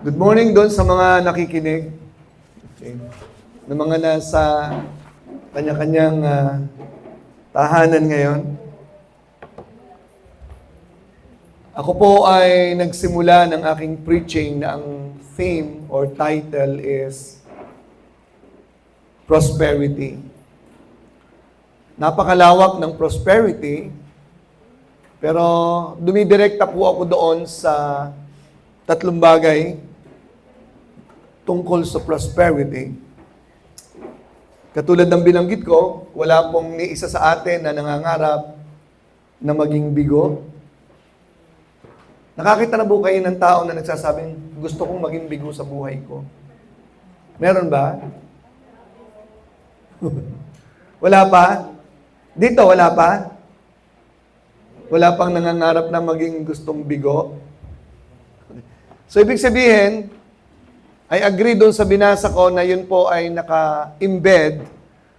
Good morning doon sa mga nakikinig. Okay. Na mga nasa kanya-kanyang tahanan ngayon. Ako po ay nagsimula ng aking preaching na ang theme or title is Prosperity. Napakalawak ng prosperity, pero dumidirekta po ako doon sa tatlong bagay tungkol sa prosperity. Katulad ng binanggit ko, wala pong ni isa sa atin na nangangarap na maging bigo. Nakakita na po kayo ng tao na nagsasabing, gusto kong maging bigo sa buhay ko? Meron ba? Wala pa? Dito, wala pa? Wala pang nangangarap na maging gustong bigo? So, ibig sabihin, I agree doon sa binasa ko na yun po ay naka-embed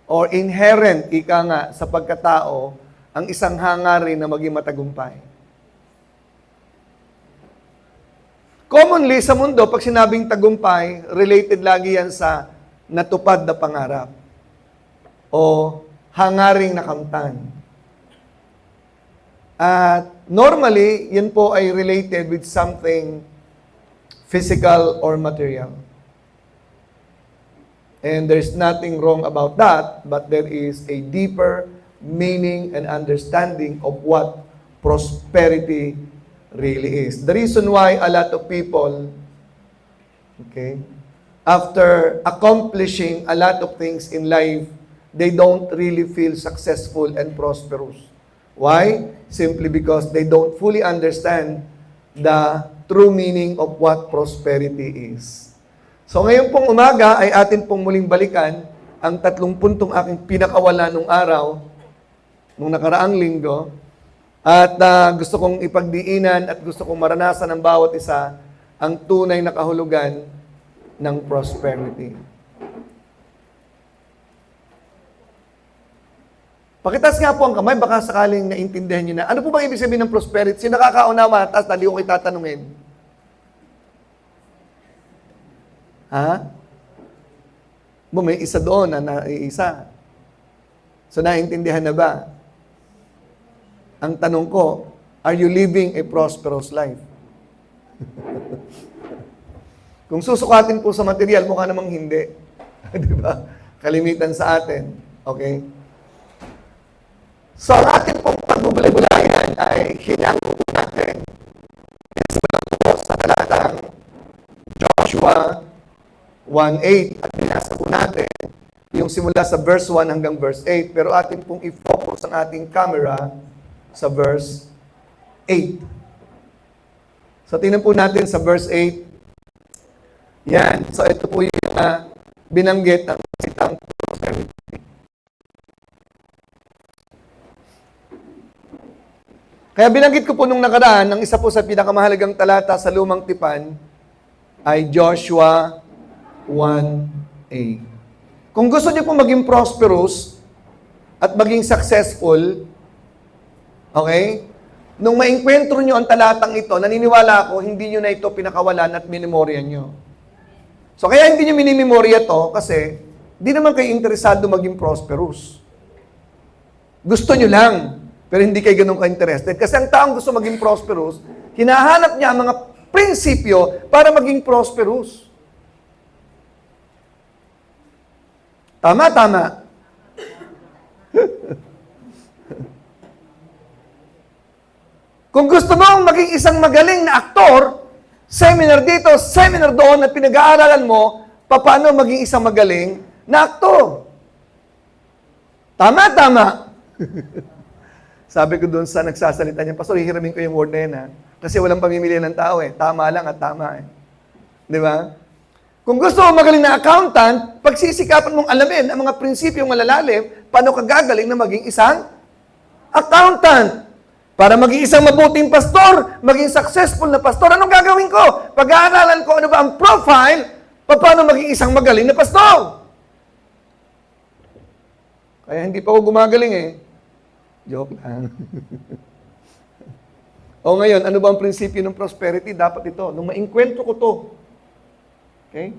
or inherent, ika nga, sa pagkatao, ang isang hangarin na maging matagumpay. Commonly sa mundo, pag sinabing tagumpay, related lagi yan sa natupad na pangarap o hangaring nakamtan. At normally, yan po ay related with something physical or material. And there's nothing wrong about that, but there is a deeper meaning and understanding of what prosperity really is. The reason why a lot of people, after accomplishing a lot of things in life, they don't really feel successful and prosperous. Why? Simply because they don't fully understand the true meaning of what prosperity is. So ngayon pong umaga ay atin pong muling balikan ang tatlong puntong aking pinakawala nung araw, nung nakaraang linggo. At gusto kong ipagdiinan at gusto kong maranasan ng bawat isa ang tunay na kahulugan ng prosperity. Pakitas nga po ang kamay, baka sakaling naintindihan nyo na. Ano po bang ibig sabihin ng prosperity? Sino nakakaunawa? Taas, hindi ko kayo tatanungin. Ha? May isa doon na naiisa. So, naintindihan na ba? Ang tanong ko, are you living a prosperous life? Kung susukatin po sa material, mukha namang hindi. Di ba? Kalimitan sa atin. Okay? So, ang ating pong pagbubulay-bulayan ay hinango po natin. Simulan po sa talatang Joshua 1:8 at binasa po natin yung simula sa verse 1 hanggang verse 8. Pero ating pong i-focus ang ating camera sa verse 8. So, tingnan po natin sa verse 8. Yan. So, ito po yung binanggit ng sitang prosperity. Kaya binanggit ko po nung nakaraan, ang isa po sa pinakamahalagang talata sa Lumang Tipan ay Joshua 1:8. Kung gusto niyo po maging prosperous at maging successful, okay? Nung maengkwentro niyo ang talatang ito, naniniwala ako, hindi niyo na ito pinakawalan at minimorya niyo. So kaya hindi niyo minimemorya to kasi di naman kayo interesado maging prosperous. Gusto niyo lang. Pero hindi kayo ganun ka-interested. Kasi ang taong gusto maging prosperous, hinahanap niya ang mga prinsipyo para maging prosperous. Tama, tama. Kung gusto mong maging isang magaling na aktor, seminar dito, seminar doon, at pinag-aaralan mo, paano maging isang magaling na aktor. Tama, tama. Sabi ko doon sa nagsasalita niya, Pastor, hihiramin ko yung word na yan, ha? Kasi walang pamimili ng tao, eh. Tama lang at tama, eh. Di ba? Kung gusto mo magaling na accountant, pagsisikapan mong alamin ang mga prinsipyong malalalim, paano ka gagaling na maging isang accountant? Para maging isang mabuting pastor, maging successful na pastor, anong gagawin ko? Pag-aaralan ko ano ba ang profile, paano maging isang magaling na pastor? Kaya hindi pa ako gumagaling, eh. Joke lang. O ngayon, ano ba ang prinsipyo ng prosperity? Dapat ito. Nung maengkwentro ko to, Okay?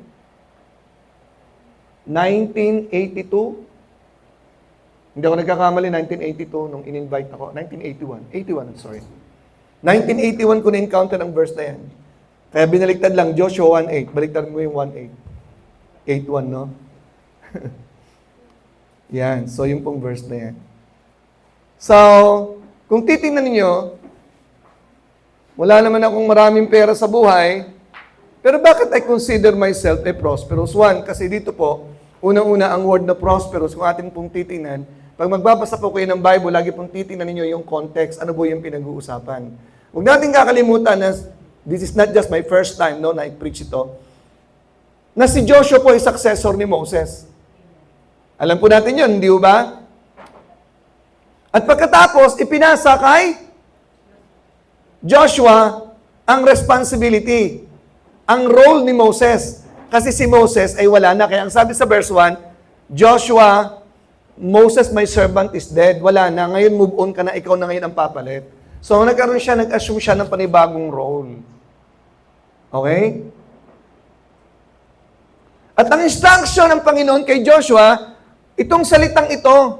1982. Hindi ako nagkakamali, 1982 nung in-invite ako. 1981. 81, I'm sorry. 1981 ko na-encounter ang verse na yan. Kaya binaliktad lang, Joshua 1:8. Baliktad mo yung 1:8. 8:1, no? Yan. So, yung pong verse na yan. So, kung titingnan ninyo, wala naman akong maraming pera sa buhay, pero bakit I consider myself a prosperous one? Kasi dito po, unang-una ang word na prosperous, kung atin pong titingnan, pag magbabasa po kayo ng Bible, lagi pong titingnan ninyo yung context, ano po yung pinag-uusapan. Huwag natin kakalimutan na this is not just my first time na I-preach ito, na si Joshua po ay successor ni Moses. Alam po natin yun, hindi ba? At pagkatapos, ipinasa kay Joshua ang responsibility, ang role ni Moses. Kasi si Moses ay wala na. Kaya ang sabi sa verse 1, Joshua, Moses, my servant, is dead. Wala na. Ngayon, move on ka na. Ikaw na ngayon ang papalit. So, nag-assume siya ng panibagong role. Okay? At ang instruction ng Panginoon kay Joshua, itong salitang ito,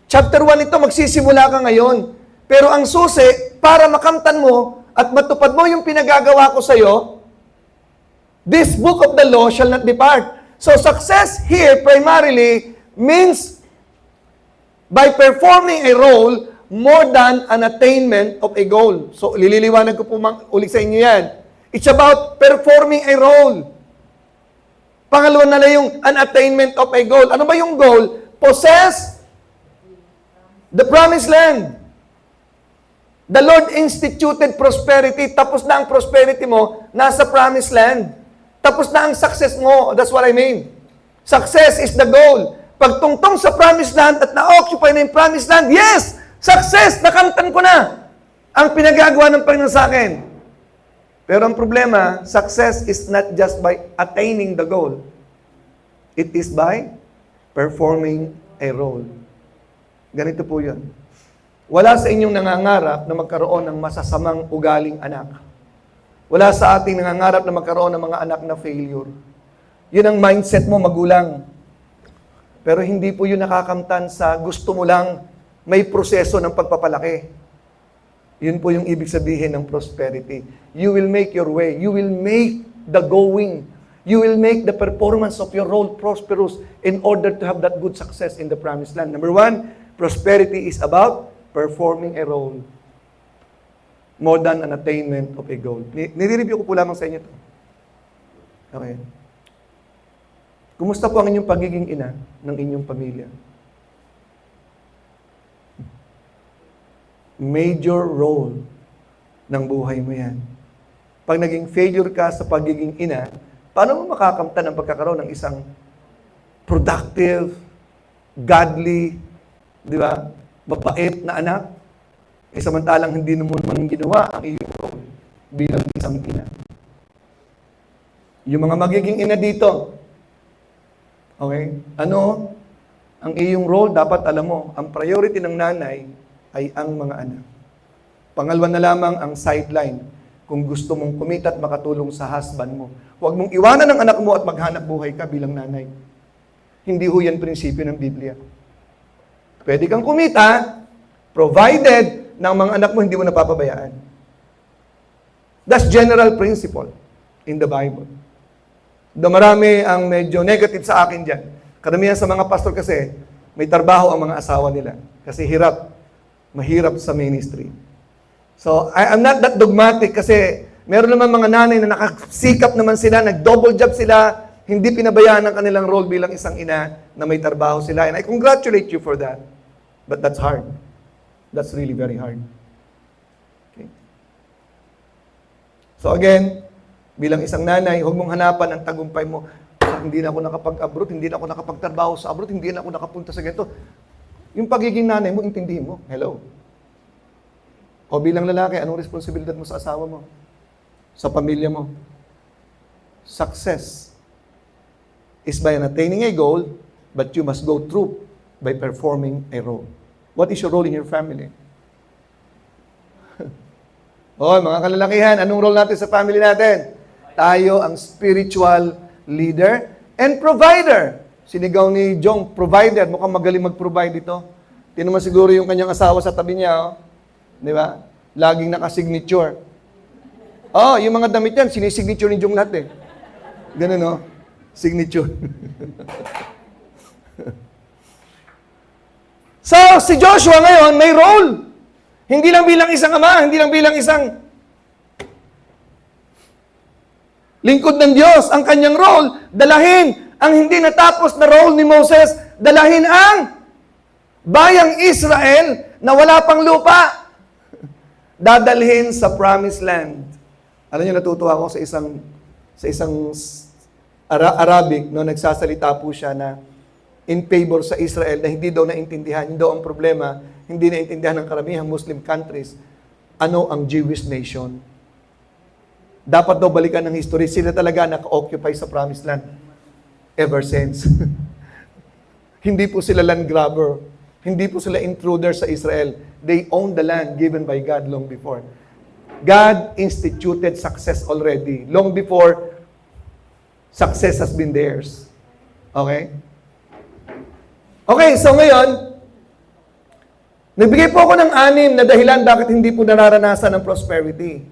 chapter 1 ito, magsisimula ka ngayon. Pero ang susi, para makamtan mo at matupad mo yung pinagagawa ko sa iyo, this book of the law shall not depart. So success here primarily means by performing a role more than an attainment of a goal. So lililiwanag ko po ulit sa inyo yan. It's about performing a role. Pangalawa na lang yung an attainment of a goal. Ano ba yung goal? Possess the promised land. The Lord instituted prosperity. Tapos na ang prosperity mo, nasa promised land. Tapos na ang success mo. That's what I mean. Success is the goal. Pagtungtong sa promised land at na-occupy na yung promised land, yes! Success! Nakamtan ko na! Ang pinagagawa ng Panginoon sa akin. Pero ang problema, success is not just by attaining the goal. It is by performing a role. Ganito po yun. Wala sa inyong nangangarap na magkaroon ng masasamang ugaling anak. Wala sa ating nangangarap na magkaroon ng mga anak na failure. Yun ang mindset mo, magulang. Pero hindi po yun nakakamtan sa gusto mo lang may proseso ng pagpapalaki. Yun po yung ibig sabihin ng prosperity. You will make your way. You will make the going. You will make the performance of your role prosperous in order to have that good success in the promised land. Number 1, prosperity is about performing a role more than an attainment of a goal. Nire-review ko po lamang sa inyo ito. Okay. Kumusta po ang inyong pagiging ina ng inyong pamilya? Major role ng buhay mo yan. Pag naging failure ka sa pagiging ina, paano mo makakamtan ang pagkakaroon ng isang productive, godly, di ba, mabait na anak? Samantalang hindi mo naman ginawa ang iyong role bilang isang ina. Yung mga magiging ina dito, okay? Ano ang iyong role? Dapat alam mo, ang priority ng nanay ay ang mga anak. Pangalawa na lamang ang sideline. Kung gusto mong kumita at makatulong sa husband mo, huwag mong iwanan ang anak mo at maghanap buhay ka bilang nanay. Hindi ho yan prinsipyo ng Biblia. Pwede kang kumita, provided ng mga anak mo hindi mo napapabayaan. That's general principle in the Bible. Marami ang medyo negative sa akin dyan. Karamihan sa mga pastor kasi, may trabaho ang mga asawa nila. Kasi mahirap sa ministry. So, I'm not that dogmatic kasi meron naman mga nanay na nakasikap naman sila, nag-double job sila, hindi pinabayaan ang kanilang role bilang isang ina na may trabaho sila. And I congratulate you for that. But that's hard. That's really very hard. Okay. So again, bilang isang nanay, huwag mong hanapan ang tagumpay mo. Hindi na ako nakapag-abroad, hindi na ako nakapagtrabaho sa abroad, hindi na ako nakapunta sa ganito. Yung pagiging nanay mo, intindihin mo. Hello. O bilang lalaki, anong responsibilidad mo sa asawa mo? Sa pamilya mo? Success is by attaining a goal, but you must go through by performing a role. What is your role in your family? Mga kalalakihan, anong role natin sa family natin? Tayo ang spiritual leader, and provider. Sinigaw ni Jong, provider. Mukhang magaling mag-provide ito. Tinan mo siguro yung kanyang asawa sa tabi niya, oh. Di ba? Laging nakasignature. Oh, yung mga damit yan, sinisignature ni Jong lahat eh. Ganun, no? Signature. So, si Joshua ngayon, may role. Hindi lang bilang isang ama, hindi lang bilang isang lingkod ng Diyos. Ang kanyang role, dalahin ang hindi natapos na role ni Moses, dalahin ang bayang Israel na wala pang lupa. Dadalhin sa promised land. Alam niyo, natutuwa ako sa isang Arabic, no, nagsasalita po siya na in favor sa Israel na hindi daw naintindihan, hindi daw ang problema, hindi naintindihan ng karamihang Muslim countries, ano ang Jewish nation. Dapat daw balikan ng history, sila talaga naka-occupy sa promised land ever since. Hindi po sila land grabber, hindi po sila intruder sa Israel. They own the land given by God long before. God instituted success already, long before success has been theirs. Okay? Okay, so ngayon, nagbigay po ako ng 6 na dahilan bakit hindi po nararanasan ng prosperity.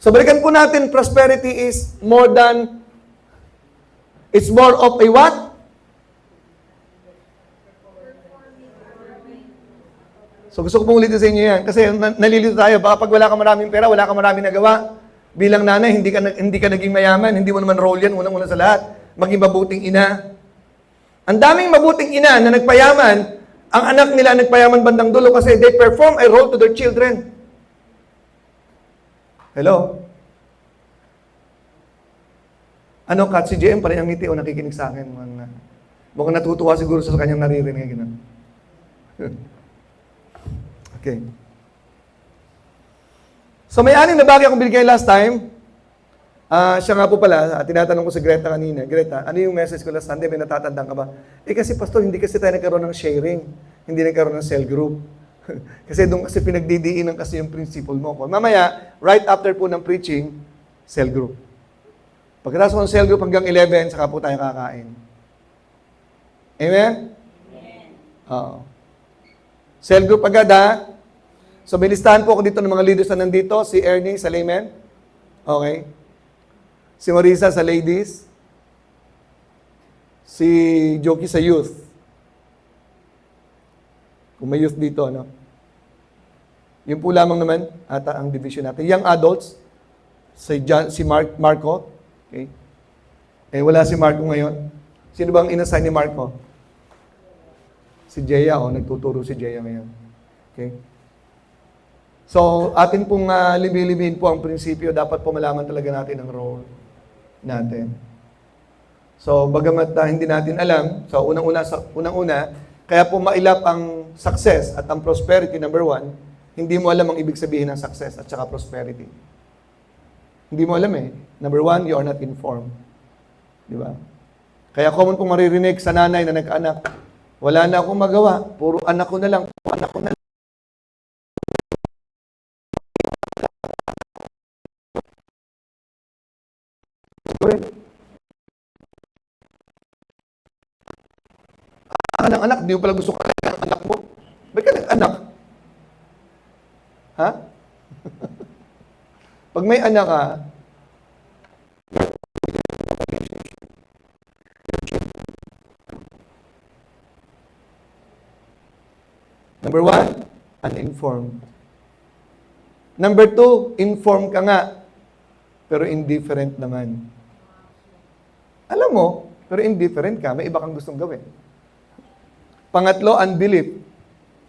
So balikan po natin, prosperity is more than, it's more of a what? So gusto ko pong ulitin sa inyo yan, kasi nalilito tayo, baka pag wala ka maraming pera, wala ka maraming nagawa. Bilang nanay, hindi ka naging mayaman, hindi mo naman role yan, unang-una sa lahat. Maging mabuting ina. Ang daming mabuting ina na nagpayaman, ang anak nila nagpayaman bandang dulo kasi they perform a role to their children. Hello? Ano, Kat, si JM pa rin ang ngiti o nakikinig sa akin. Mukhang natutuwa siguro sa kanyang naririnig. Okay. So may 6 na bagay akong binigay last time. Siya nga po pala, tinatanong ko si Greta kanina, Greta, ano yung message ko last Sunday? May natatandaan ka ba? Kasi pastor, hindi kasi tayo nagkaroon ng sharing. Hindi nagkaroon ng cell group. Kasi doon kasi pinagdidiinan kasi yung principle mo. Mamaya, right after po ng preaching, cell group. Pagkatapos ng cell group hanggang 11, saka po tayo kakain. Amen? Amen. Oo. Cell group agad, ha? So, may listahan po ako dito ng mga leaders na nandito. Si Ernie sa laymen. Okay. Si Marisa sa ladies. Si Joki sa youth. Kung may youth dito, ano? Yun po lamang naman ata ang division natin. Young adults, si Marco. Okay. Eh, wala si Marco ngayon. Sino bang inassign ni Marco? Si Jeya, nagtuturo si Jeya ngayon. Okay. So, atin pong libi-libihin po ang prinsipyo, dapat po malaman talaga natin ang role natin. So, bagamat hindi natin alam, so unang-una, kaya po mailap ang success at ang prosperity, number 1, hindi mo alam ang ibig sabihin ng success at saka prosperity. Hindi mo alam eh. Number 1, you are not informed. Di ba? Kaya common pong maririnig sa nanay na nagkaanak, wala na akong magawa, puro anak ko na lang, puro anak ko na lang. Anak, hindi mo pala gusto ka ng anak mo. Ba't ka nag-anak? Ha? Pag may anak ka, number 1, uninformed. Number 2, informed ka nga, pero indifferent naman. Alam mo, pero indifferent ka, may iba kang gustong gawin. Pangatlo, unbelief.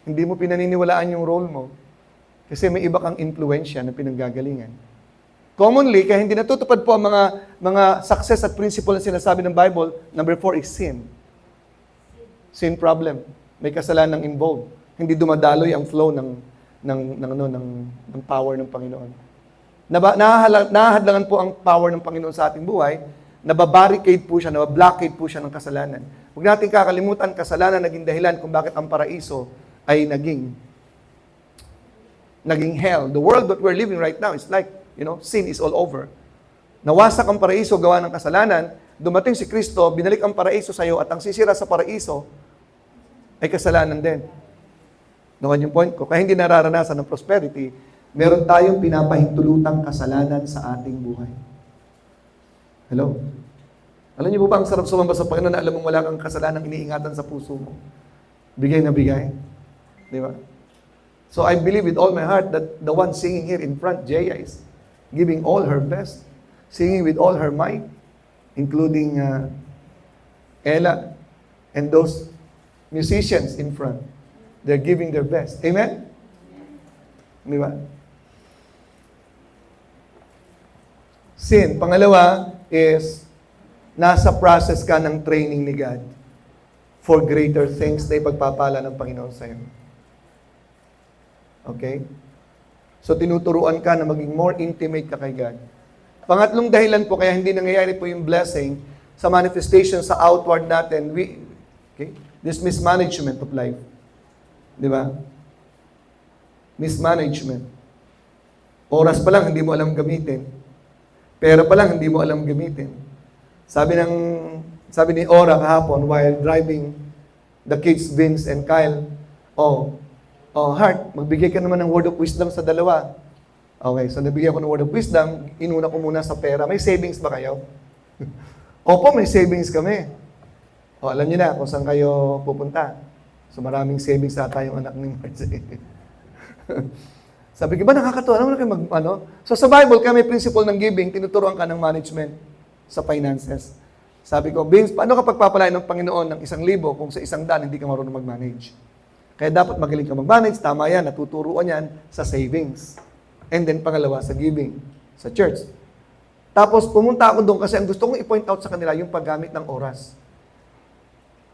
Hindi mo pinaniniwalaan yung role mo. Kasi may iba kang influensya na pinanggagalingan. Commonly, kaya hindi natutupad po ang mga success at principle na sinasabi ng Bible, number 4 is sin. Sin problem. May kasalanang involved. Hindi dumadaloy ang flow ng power ng Panginoon. Nahahadlangan po ang power ng Panginoon sa ating buhay, nababarricade po siya, nabablockade po siya ng kasalanan. Huwag natin kakalimutan, kasalanan naging dahilan kung bakit ang paraiso ay naging hell. The world that we're living right now is like, sin is all over. Nawasak ang paraiso gawa ng kasalanan dumating si Kristo, binalik ang paraiso sa iyo, at ang sisira sa paraiso ay kasalanan din. Noon yung point ko. Kaya hindi nararanasan ng prosperity, meron tayong pinapahintulutang kasalanan sa ating buhay. Hello? Alam niyo po ba ang sarap sumamba sa Panginoon na alam mong wala kang kasalanang iniingatan sa puso mo? Bigay na bigay. Di ba? So I believe with all my heart that the one singing here in front, Jaya, is giving all her best, singing with all her might, including Ella and those musicians in front. They're giving their best. Amen? Di ba? Sin. Pangalawa is, nasa process ka ng training ni God for greater things na ipagpapala ng Panginoon sa iyo. Okay? So, tinuturuan ka na maging more intimate ka kay God. Pangatlong dahilan po, kaya hindi nangyayari po yung blessing sa manifestation sa outward natin, this mismanagement of life. Di ba? Mismanagement. Oras pa lang, hindi mo alam gamitin. Pera pa lang, hindi mo alam gamitin. Sabi ni Ora kahapon while driving the kids, Vince and Kyle, Heart, magbigay ka naman ng word of wisdom sa dalawa. Okay, so nabigyan ko ng word of wisdom, inuna ko muna sa pera. May savings ba kayo? Opo, may savings kami. Alam niyo na kung saan kayo pupunta. So maraming savings na tayong anak ni Marge. Sabi ko, ba nakakatuwa? Ano na kayo So sa Bible, kami principle ng giving, tinuturuan ka ng management sa finances. Sabi ko, Vince, paano ka pagpapalain ng Panginoon ng 1,000 kung sa 100 hindi ka marunong mag-manage? Kaya dapat magaling ka mag-manage, tama yan, natuturuan yan sa savings. And then pangalawa, sa giving, sa church. Tapos pumunta ako doon kasi ang gusto kong i-point out sa kanila yung paggamit ng oras.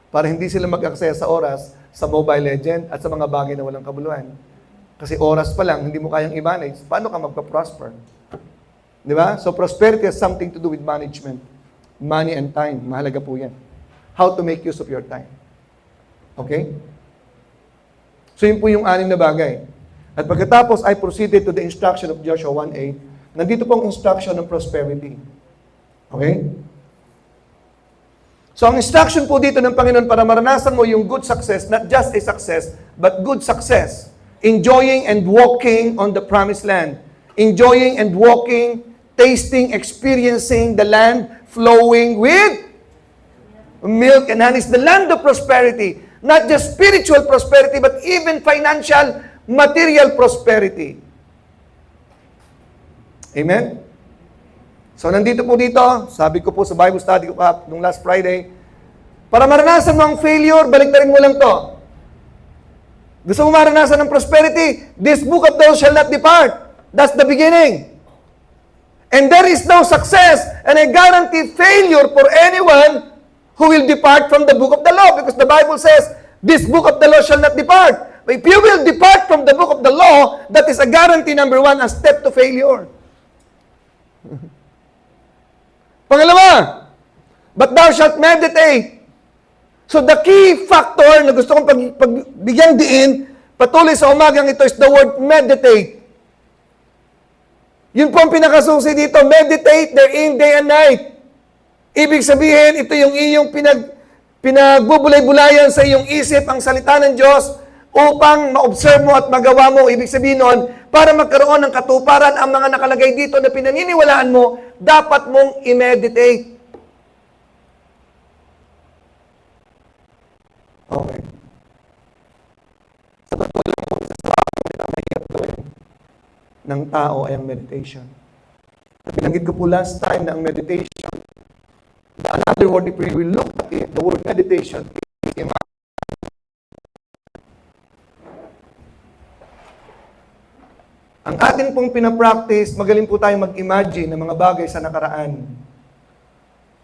Para hindi sila mag-access sa oras sa Mobile Legend at sa mga bagay na walang kabuluhan. Kasi oras pa lang, hindi mo kayang i-manage, paano ka magpa-prosper? Di ba? So prosperity has something to do with management. Money and time. Mahalaga po yan. How to make use of your time. Okay? So yun po yung 6 na bagay. At pagkatapos, I proceeded to the instruction of Joshua 1:8. Nandito pong instruction ng prosperity. Okay? So ang instruction po dito ng Panginoon para maranasan mo yung good success, not just a success, but good success. Enjoying and walking on the promised land. Enjoying and walking, tasting, experiencing the land flowing with milk and honey. It's the land of prosperity. Not just spiritual prosperity, but even financial, material prosperity. Amen? So, nandito po dito, sabi ko po sa Bible study ko nung last Friday, para maranasan mo ang failure, balik na rin mo lang to. Gusto mo maranasan ng prosperity? This book of thou shall not depart. That's the beginning. And there is no success and I guarantee failure for anyone who will depart from the book of the law, because the Bible says, this book of the law shall not depart. But if you will depart from the book of the law, that is a guarantee, number 1, a step to failure. Pangalawa, but thou shalt meditate. So the key factor na gusto kong pagbigyan diin, patuloy sa umagang ito is the word meditate. Yun po ang pinakasusi dito, meditate therein day and night. Ibig sabihin, ito yung iyong pinagbubulay-bulayan sa iyong isip ang salita ng Diyos upang ma-observe mo at magawa mo. Ibig sabihin nun, para magkaroon ng katuparan ang mga nakalagay dito na pinaniniwalaan mo, dapat mong i-meditate. Okay. Sa totoo lang po, sa mahirap gawin ng tao ay ang meditation. Binanggit ko po last time na ang meditation, another word if we will look at it, the word meditation is ang atin pong pinapractice, magaling po tayong mag-imagine ng mga bagay sa nakaraan.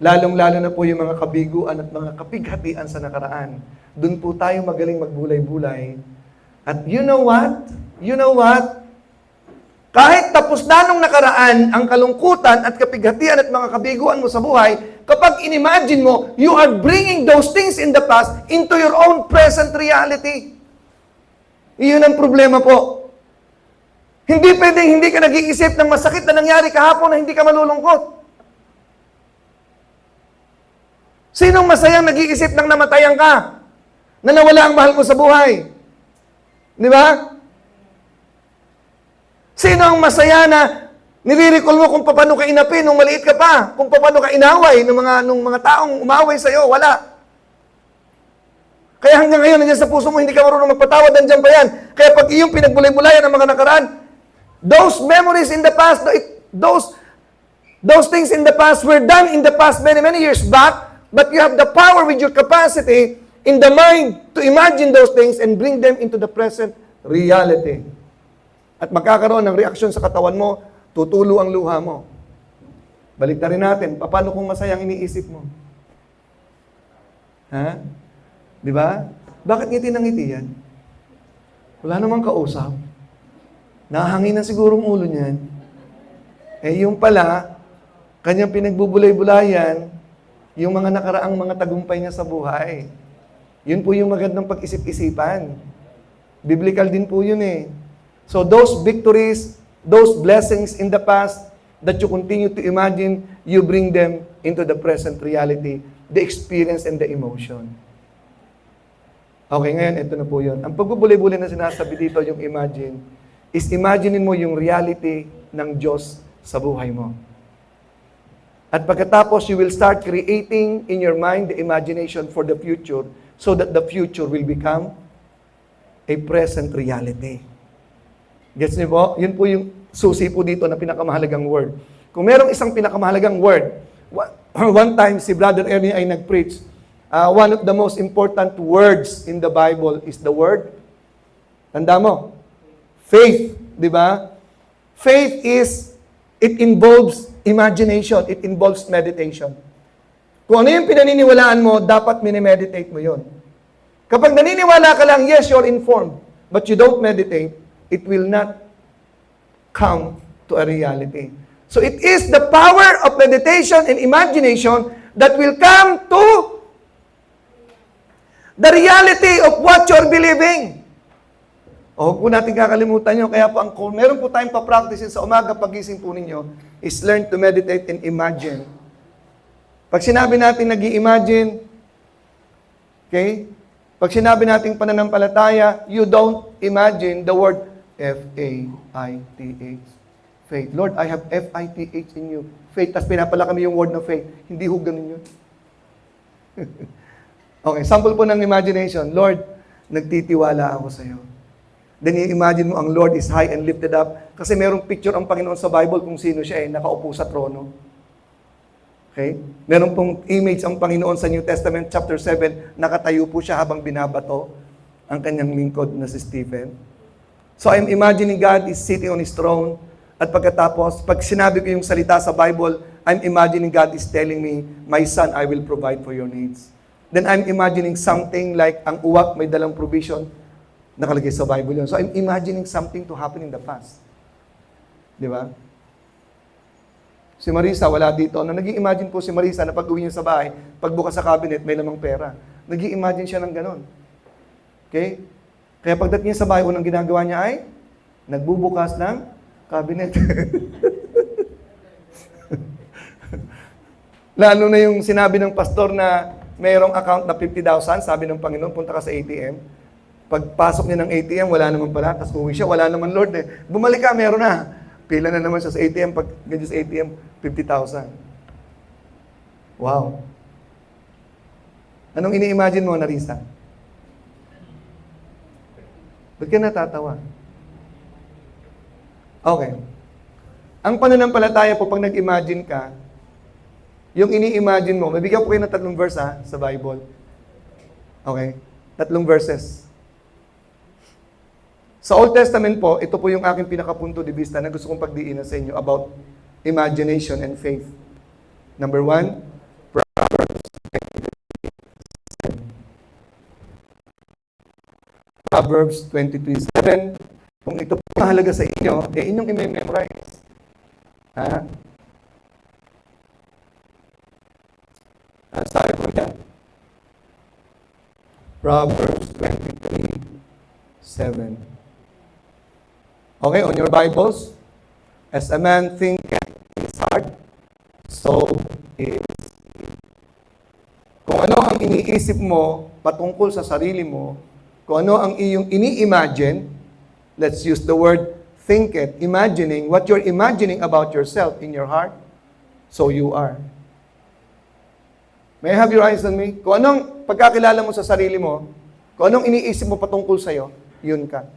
Lalong-lalo na po yung mga kabiguan at mga kapighatian sa nakaraan. Doon po tayo magaling magbulay-bulay. At you know what? You know what? Kahit tapos na nung nakaraan ang kalungkutan at kapighatian at mga kabiguan mo sa buhay, kapag inimagine mo, you are bringing those things in the past into your own present reality. Iyon ang problema po. Hindi pwedeng hindi ka nag-iisip ng masakit na nangyari kahapon na hindi ka malulungkot. Sinong masayang nag-iisip ng namatayan ka? Na nawala ang mahal mo sa buhay? Di ba? Sino ang masaya na nire-recall mo kung paano ka inapi nung maliit ka pa? Kung paano ka inaway nung mga taong umaway sa'yo? Wala. Kaya hanggang ngayon, nandiyan sa puso mo, hindi ka marunong magpatawad, nandiyan pa yan. Kaya pag iyong pinagbulay-bulayan ng mga nakaraan, those memories in the past, those things in the past were done in the past many, many years back, but you have the power with your capacity in the mind to imagine those things and bring them into the present reality. At magkakaroon ng reaksyon sa katawan mo, tutulo ang luha mo. Balik na rin natin, paano kung masayang iniisip mo? Ha? Di ba? Bakit ngiti ng ngiti yan? Wala namang kausap. Nahangin na sigurong ulo niyan. Eh yung pala, kanyang pinagbubulay-bulayan, yung mga nakaraang mga tagumpay niya sa buhay. Yun po yung magandang pag-isip-isipan. Biblical din po yun eh. So those victories, those blessings in the past that you continue to imagine, you bring them into the present reality, the experience and the emotion. Okay, ngayon, ito na po yun. Ang pagbubulay-bulay na sinasabi dito, yung imagine, is imaginein mo yung reality ng Diyos sa buhay mo. At pagkatapos, you will start creating in your mind the imagination for the future so that the future will become a present reality. Gets niyo po? Yun po yung susi po dito na pinakamahalagang word. Kung merong isang pinakamahalagang word, one time si Brother Ernie ay nag-preach, one of the most important words in the Bible is the word, tanda mo, faith, di ba? Faith it involves imagination, it involves meditation. Kung ano yung pinaniniwalaan mo, dapat minimeditate mo yon. Kapag naniniwala ka lang, yes, you're informed, but you don't meditate, it will not come to a reality. So it is the power of meditation and imagination that will come to the reality of what you're believing. O, huwag po natin kakalimutan nyo. Kaya po, kung meron po tayong pa-practice sa umaga, pagising po ninyo, is learn to meditate and imagine. Pag sinabi natin nag-i-imagine, okay? Pag sinabi natin pananampalataya, you don't imagine the word F-A-I-T-H. Faith. Lord, I have F-I-T-H in you. Faith. Tapos pinapala kami yung word na faith. Hindi ho ganun yun. Okay, sample po ng imagination. Lord, nagtitiwala ako sa iyo. Then i-imagine mo ang Lord is high and lifted up. Kasi merong picture ang Panginoon sa Bible kung sino siya nakaupo sa trono. Okay? Meron pong image ang Panginoon sa New Testament, chapter 7, nakatayo po siya habang binabato ang kanyang lingkod na si Stephen. So I'm imagining God is sitting on His throne. At pagkatapos, pag sinabi ko yung salita sa Bible, I'm imagining God is telling me, my son, I will provide for your needs. Then I'm imagining something like ang uwak may dalang provision, nakalagay sa Bible yun. So I'm imagining something to happen in the past. Di ba? Si Marisa, wala dito. Nag-i-imagine po si Marisa na pag-uwi niya sa bahay, pagbukas sa cabinet, may lamang pera. Nag-i-imagine siya ng ganon. Okay? Kaya pagdating niya sa bahay, unang ginagawa niya ay nagbubukas ng cabinet. Lalo na yung sinabi ng pastor na mayroong account na 50,000, sabi ng Panginoon, punta ka sa ATM. Pagpasok niya ng ATM, wala naman pala. Tapos uwi siya, wala naman Lord eh. Bumalik ka, meron na. Pila na naman siya sa ATM. Pag ganyan sa ATM, 50,000. Wow. Anong ini-imagine mo, Narisa? Ba't ka natatawa? Okay. Ang pananampalataya po, pag nag-imagine ka, yung ini-imagine mo, mabigyan po kayo ng 3 verse sa Bible. Okay? 3 verses. Sa Old Testament po, ito po yung aking pinakapunto de vista na gusto kong pagdiinan sa inyo about imagination and faith. Number 1, Proverbs 23:7. Kung ito po mahalaga sa inyo, inyong i-memorize. Ha? Sabi po yan. Proverbs 23:7. Okay, on your Bibles, as a man thinketh in his heart, so is he. ang iniisip mo patungkol sa sarili mo, kung ano ang iyong ini-imagine, let's use the word think it, imagining, what you're imagining about yourself in your heart, so you are. May I have your eyes on me? Kung anong pagkakilala mo sa sarili mo, kung anong iniisip mo patungkol sa'yo, yun ka.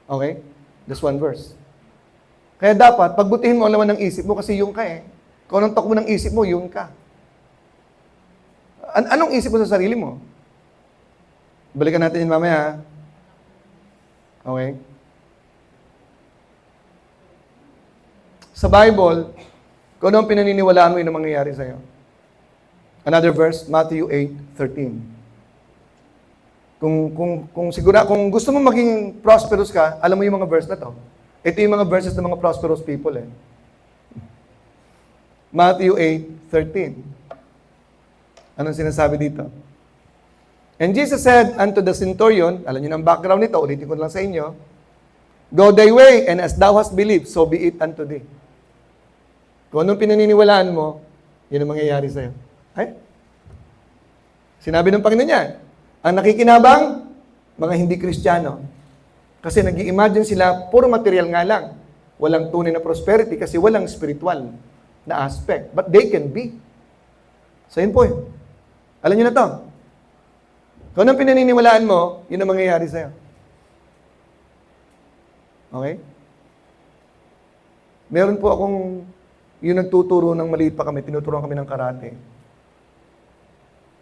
Okay? Just one verse. Kaya dapat, pagbutihin mo ang laman ng isip mo kasi yun ka eh. Kung anong takbo ng isip mo, yun ka. Anong isip mo sa sarili mo? Balikan natin yun mamaya. Okay? Sa Bible, kung anong pinaniniwalaan mo, yun ang mangyayari sa'yo. Another verse, Matthew 8:13. Kung gusto mo maging prosperous ka, alam mo yung mga verse na to. Ito yung mga verses ng mga prosperous people eh. Matthew 8:13. Anong sinasabi dito? And Jesus said unto the centurion, alam niyo ang background nito, ulitin ko lang sa inyo, go thy way, and as thou hast believed, so be it unto thee. Kung anong pinaniniwalaan mo, yun ang mangyayari sa'yo. Ay? Sinabi ng Panginoon niya, ang nakikinabang, mga hindi Kristiyano. Kasi nag-i-imagine sila, puro material nga lang. Walang tunay na prosperity kasi walang spiritual na aspect. But they can be. So yun po yun. Alam niyo na to. Kung anong pinaniniwalaan mo, yun ang mangyayari sa'yo. Okay? Meron po akong, yung nagtuturo ng maliit pa kami, tinuturuan kami ng karate.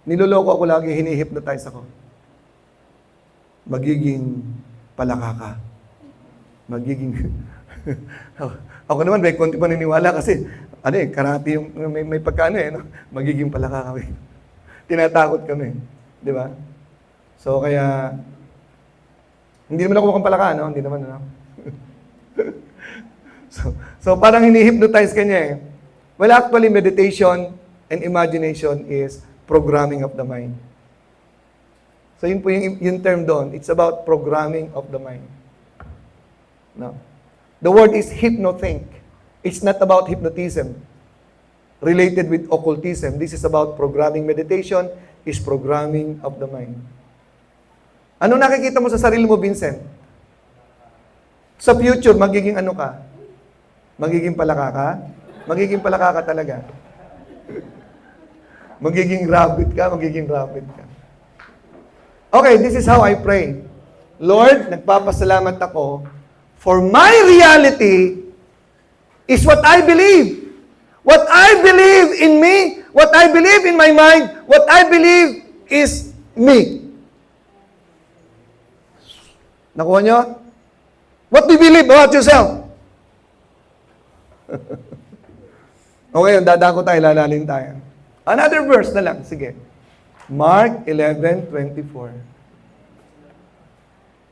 Niloloko ako lagi, hini-hypnotize ako. Magiging palaka ka. Magiging... ako naman, may konti pa niniwala kasi, karate yung, may pagkaano no? Magiging palaka kami. Tinatakot kami. Di ba? So, kaya, hindi naman ako mukhang palaka, no? Hindi naman, no? so, parang hini-hypnotize ka niya eh. Well, actually, meditation and imagination is programming of the mind. So, yun po yung term doon. It's about programming of the mind. No? The word is hypnothink. It's not about hypnotism related with occultism. This is about programming. Meditation is programming of the mind. Ano nakikita mo sa sarili mo, Vincent? Sa future, magiging ano ka? Magiging palaka ka? Magiging palaka ka talaga. Magiging rabbit ka, magiging rabbit ka. Okay, this is how I pray. Lord, nagpapasalamat ako for my reality is what I believe. What I believe in me, what I believe in my mind, what I believe is me. Nakuha nyo? What do you believe about yourself? Okay, dadako tayo, lalalin tayo. Another verse na lang, sige. Mark 11:24.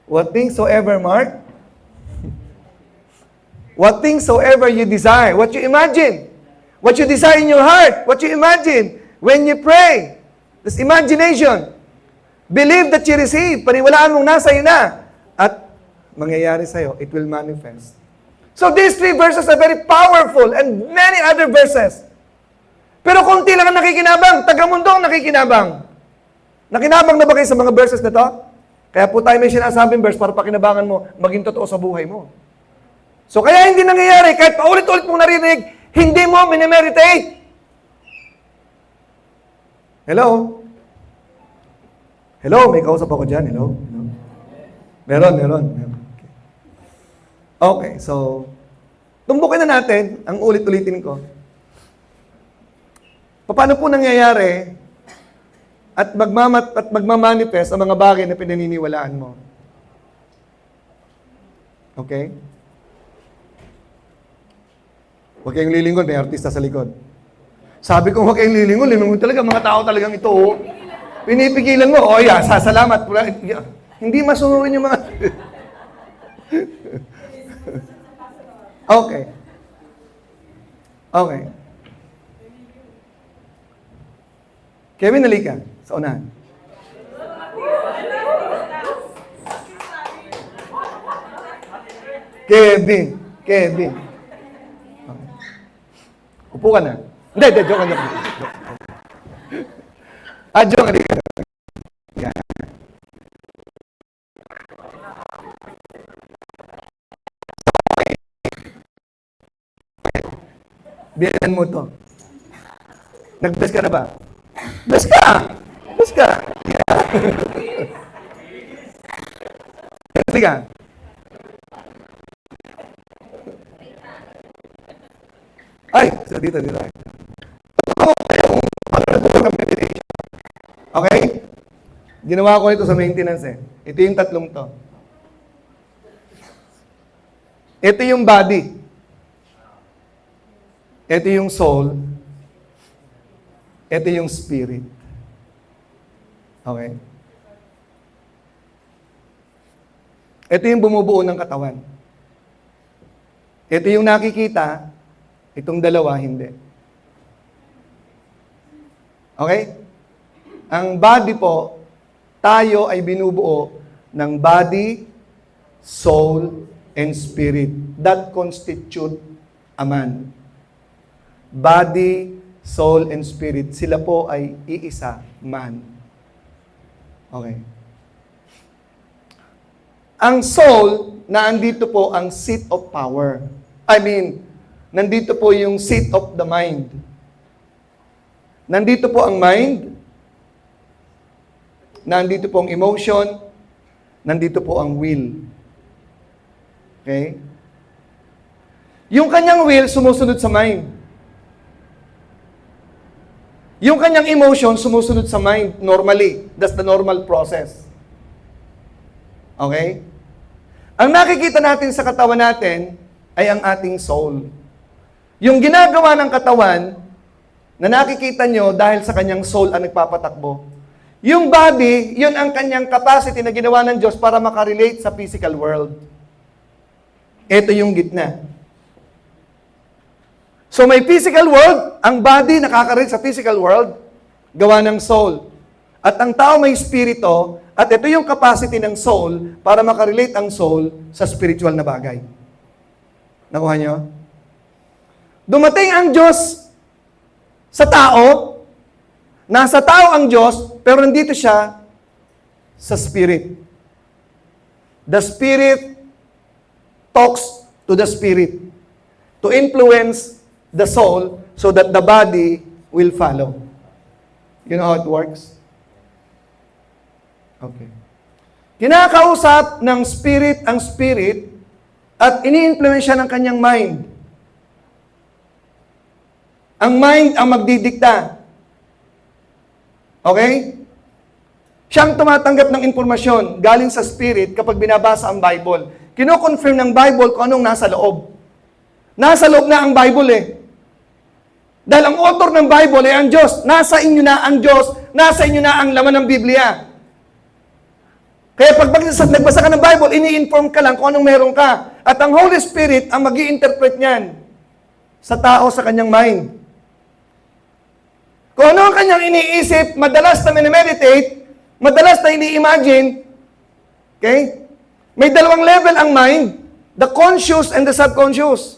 What things soever, Mark? What things soever you desire, what you imagine, what you desire in your heart, what you imagine when you pray. This imagination. Believe that you receive. Paniwalaan mong nasa iyo na. At mangyayari sa'yo, it will manifest. So these three verses are very powerful and many other verses. Pero konti lang ang nakikinabang. Taga-mundo ang nakikinabang. Nakinabang na ba kayo sa mga verses na to? Kaya po tayo may sinasabing verse para pakinabangan mo, maging totoo sa buhay mo. So kaya hindi nangyayari, kahit paulit-ulit mong narinig, hindi mo minimeritate. Hello? Hello? May kausap ako dyan. Hello? Meron. Okay, so, tumbukin na natin ang ulit-ulitin ko. Paano po nangyayari at magmamanifest ang mga bagay na pinaniniwalaan mo? Okay? Huwag kayong lilingon, may artista sa likod. Sabi ko, huwag kayong lilingon talaga, mga tao talagang ito. Oh. Pinipigilan mo, sasalamat. Hindi masunurin yung mga... Okay. Kevin, halika. Sa unahan. Kevin. Okay. Upo ka na. Hindi, joke. Jong, halika. Yan. Biyanan mo to. Nag-bless ka na ba? Bless ka! Bless ka! Yeah. Halika. Ay, so dito. Okay? Ginawa ko ito sa maintenance eh. Ito yung tatlong to. Ito yung body. Ito yung soul. Ito yung spirit. Okay? Ito yung bumubuo ng katawan. Ito yung nakikita, itong dalawa, hindi. Okay? Ang body po, tayo ay binubuo ng body, soul, and spirit. That constitute a man. Body, soul, and spirit, sila po ay iisa, man. Okay. Ang soul, na andito po ang seat of power. Nandito po yung seat of the mind. Nandito po ang mind, nandito po ang emotion, nandito po ang will. Okay? Yung kanyang will, sumusunod sa mind. Yung kanyang emotion, sumusunod sa mind, normally. That's the normal process. Okay? Ang nakikita natin sa katawan natin, ay ang ating soul. Yung ginagawa ng katawan, na nakikita nyo dahil sa kanyang soul ang nagpapatakbo. Yung body, yun ang kanyang capacity na ginawa ng Diyos para makarelate sa physical world. Ito yung gitna. So may physical world, ang body nakaka-relate sa physical world, gawa ng soul. At ang tao may spirito, at ito yung capacity ng soul para makarelate ang soul sa spiritual na bagay. Nakuha nyo? Dumating ang Diyos sa tao, nasa tao ang Diyos, pero nandito siya sa spirit. The spirit talks to the spirit to influence the soul so that the body will follow. You know how it works? Okay. Kinakausap ng spirit ang spirit at ini-influence siya ng kanyang mind. Ang mind ang magdidikta. Okay? Siyang tumatanggap ng impormasyon galing sa spirit kapag binabasa ang Bible. Kino-confirm ng Bible kung anong nasa loob. Nasa loob na ang Bible eh. Dahil ang author ng Bible ay ang Diyos. Nasa inyo na ang Diyos. Nasa inyo na ang laman ng Biblia. Kaya pag nagbasa ka ng Bible, ini-inform ka lang kung anong meron ka. At ang Holy Spirit ang mag-i-interpret niyan sa tao sa kanyang mind. Kung ano ang kanyang iniisip, madalas na minimeditate, madalas na ini-imagine, okay? May dalawang level ang mind, the conscious and the subconscious.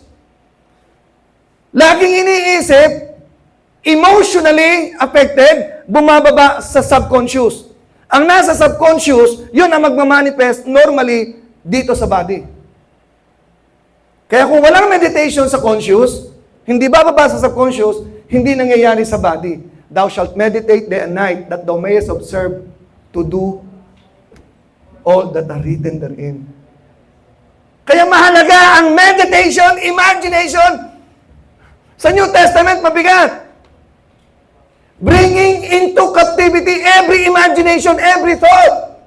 Laging iniisip, emotionally affected, bumababa sa subconscious. Ang nasa subconscious, yun ang magmamanifest normally dito sa body. Kaya kung walang meditation sa conscious, hindi bababa sa subconscious, hindi nangyayari sa body. Thou shalt meditate day and night that thou mayest observe to do all that are written therein. Kaya mahalaga ang meditation, imagination. Sa New Testament, mabigat. Bringing into captivity every imagination, every thought.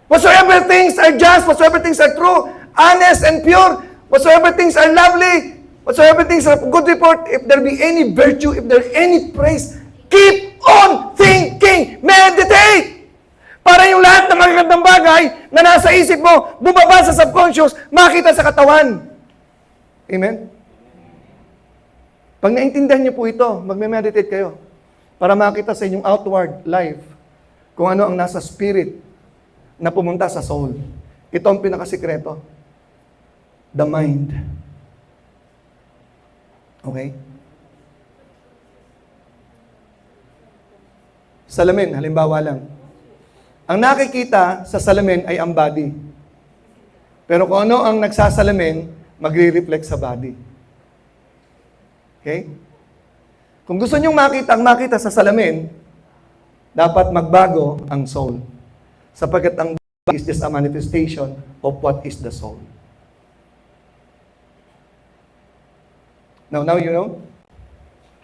Whatsoever things are just, whatsoever things are true, honest and pure, whatsoever things are lovely, whatsoever things are good report, if there be any virtue, if there any praise, keep on thinking, meditate. Para yung lahat ng magagandang bagay na nasa isip mo, bumaba sa subconscious, makita sa katawan. Amen? Pag naintindihan niyo po ito, magme-meditate kayo para makita sa inyong outward life kung ano ang nasa spirit na pumunta sa soul. Ito ang pinakasikreto. The mind. Okay? Salamin, halimbawa lang. Ang nakikita sa salamin ay ang body. Pero kung ano ang nagsasalamin, magre-reflect sa body. Okay? Kung gusto nyong makita ang makita sa salamin, dapat magbago ang soul. Sapagkat ang body is just a manifestation of what is the soul. Now you know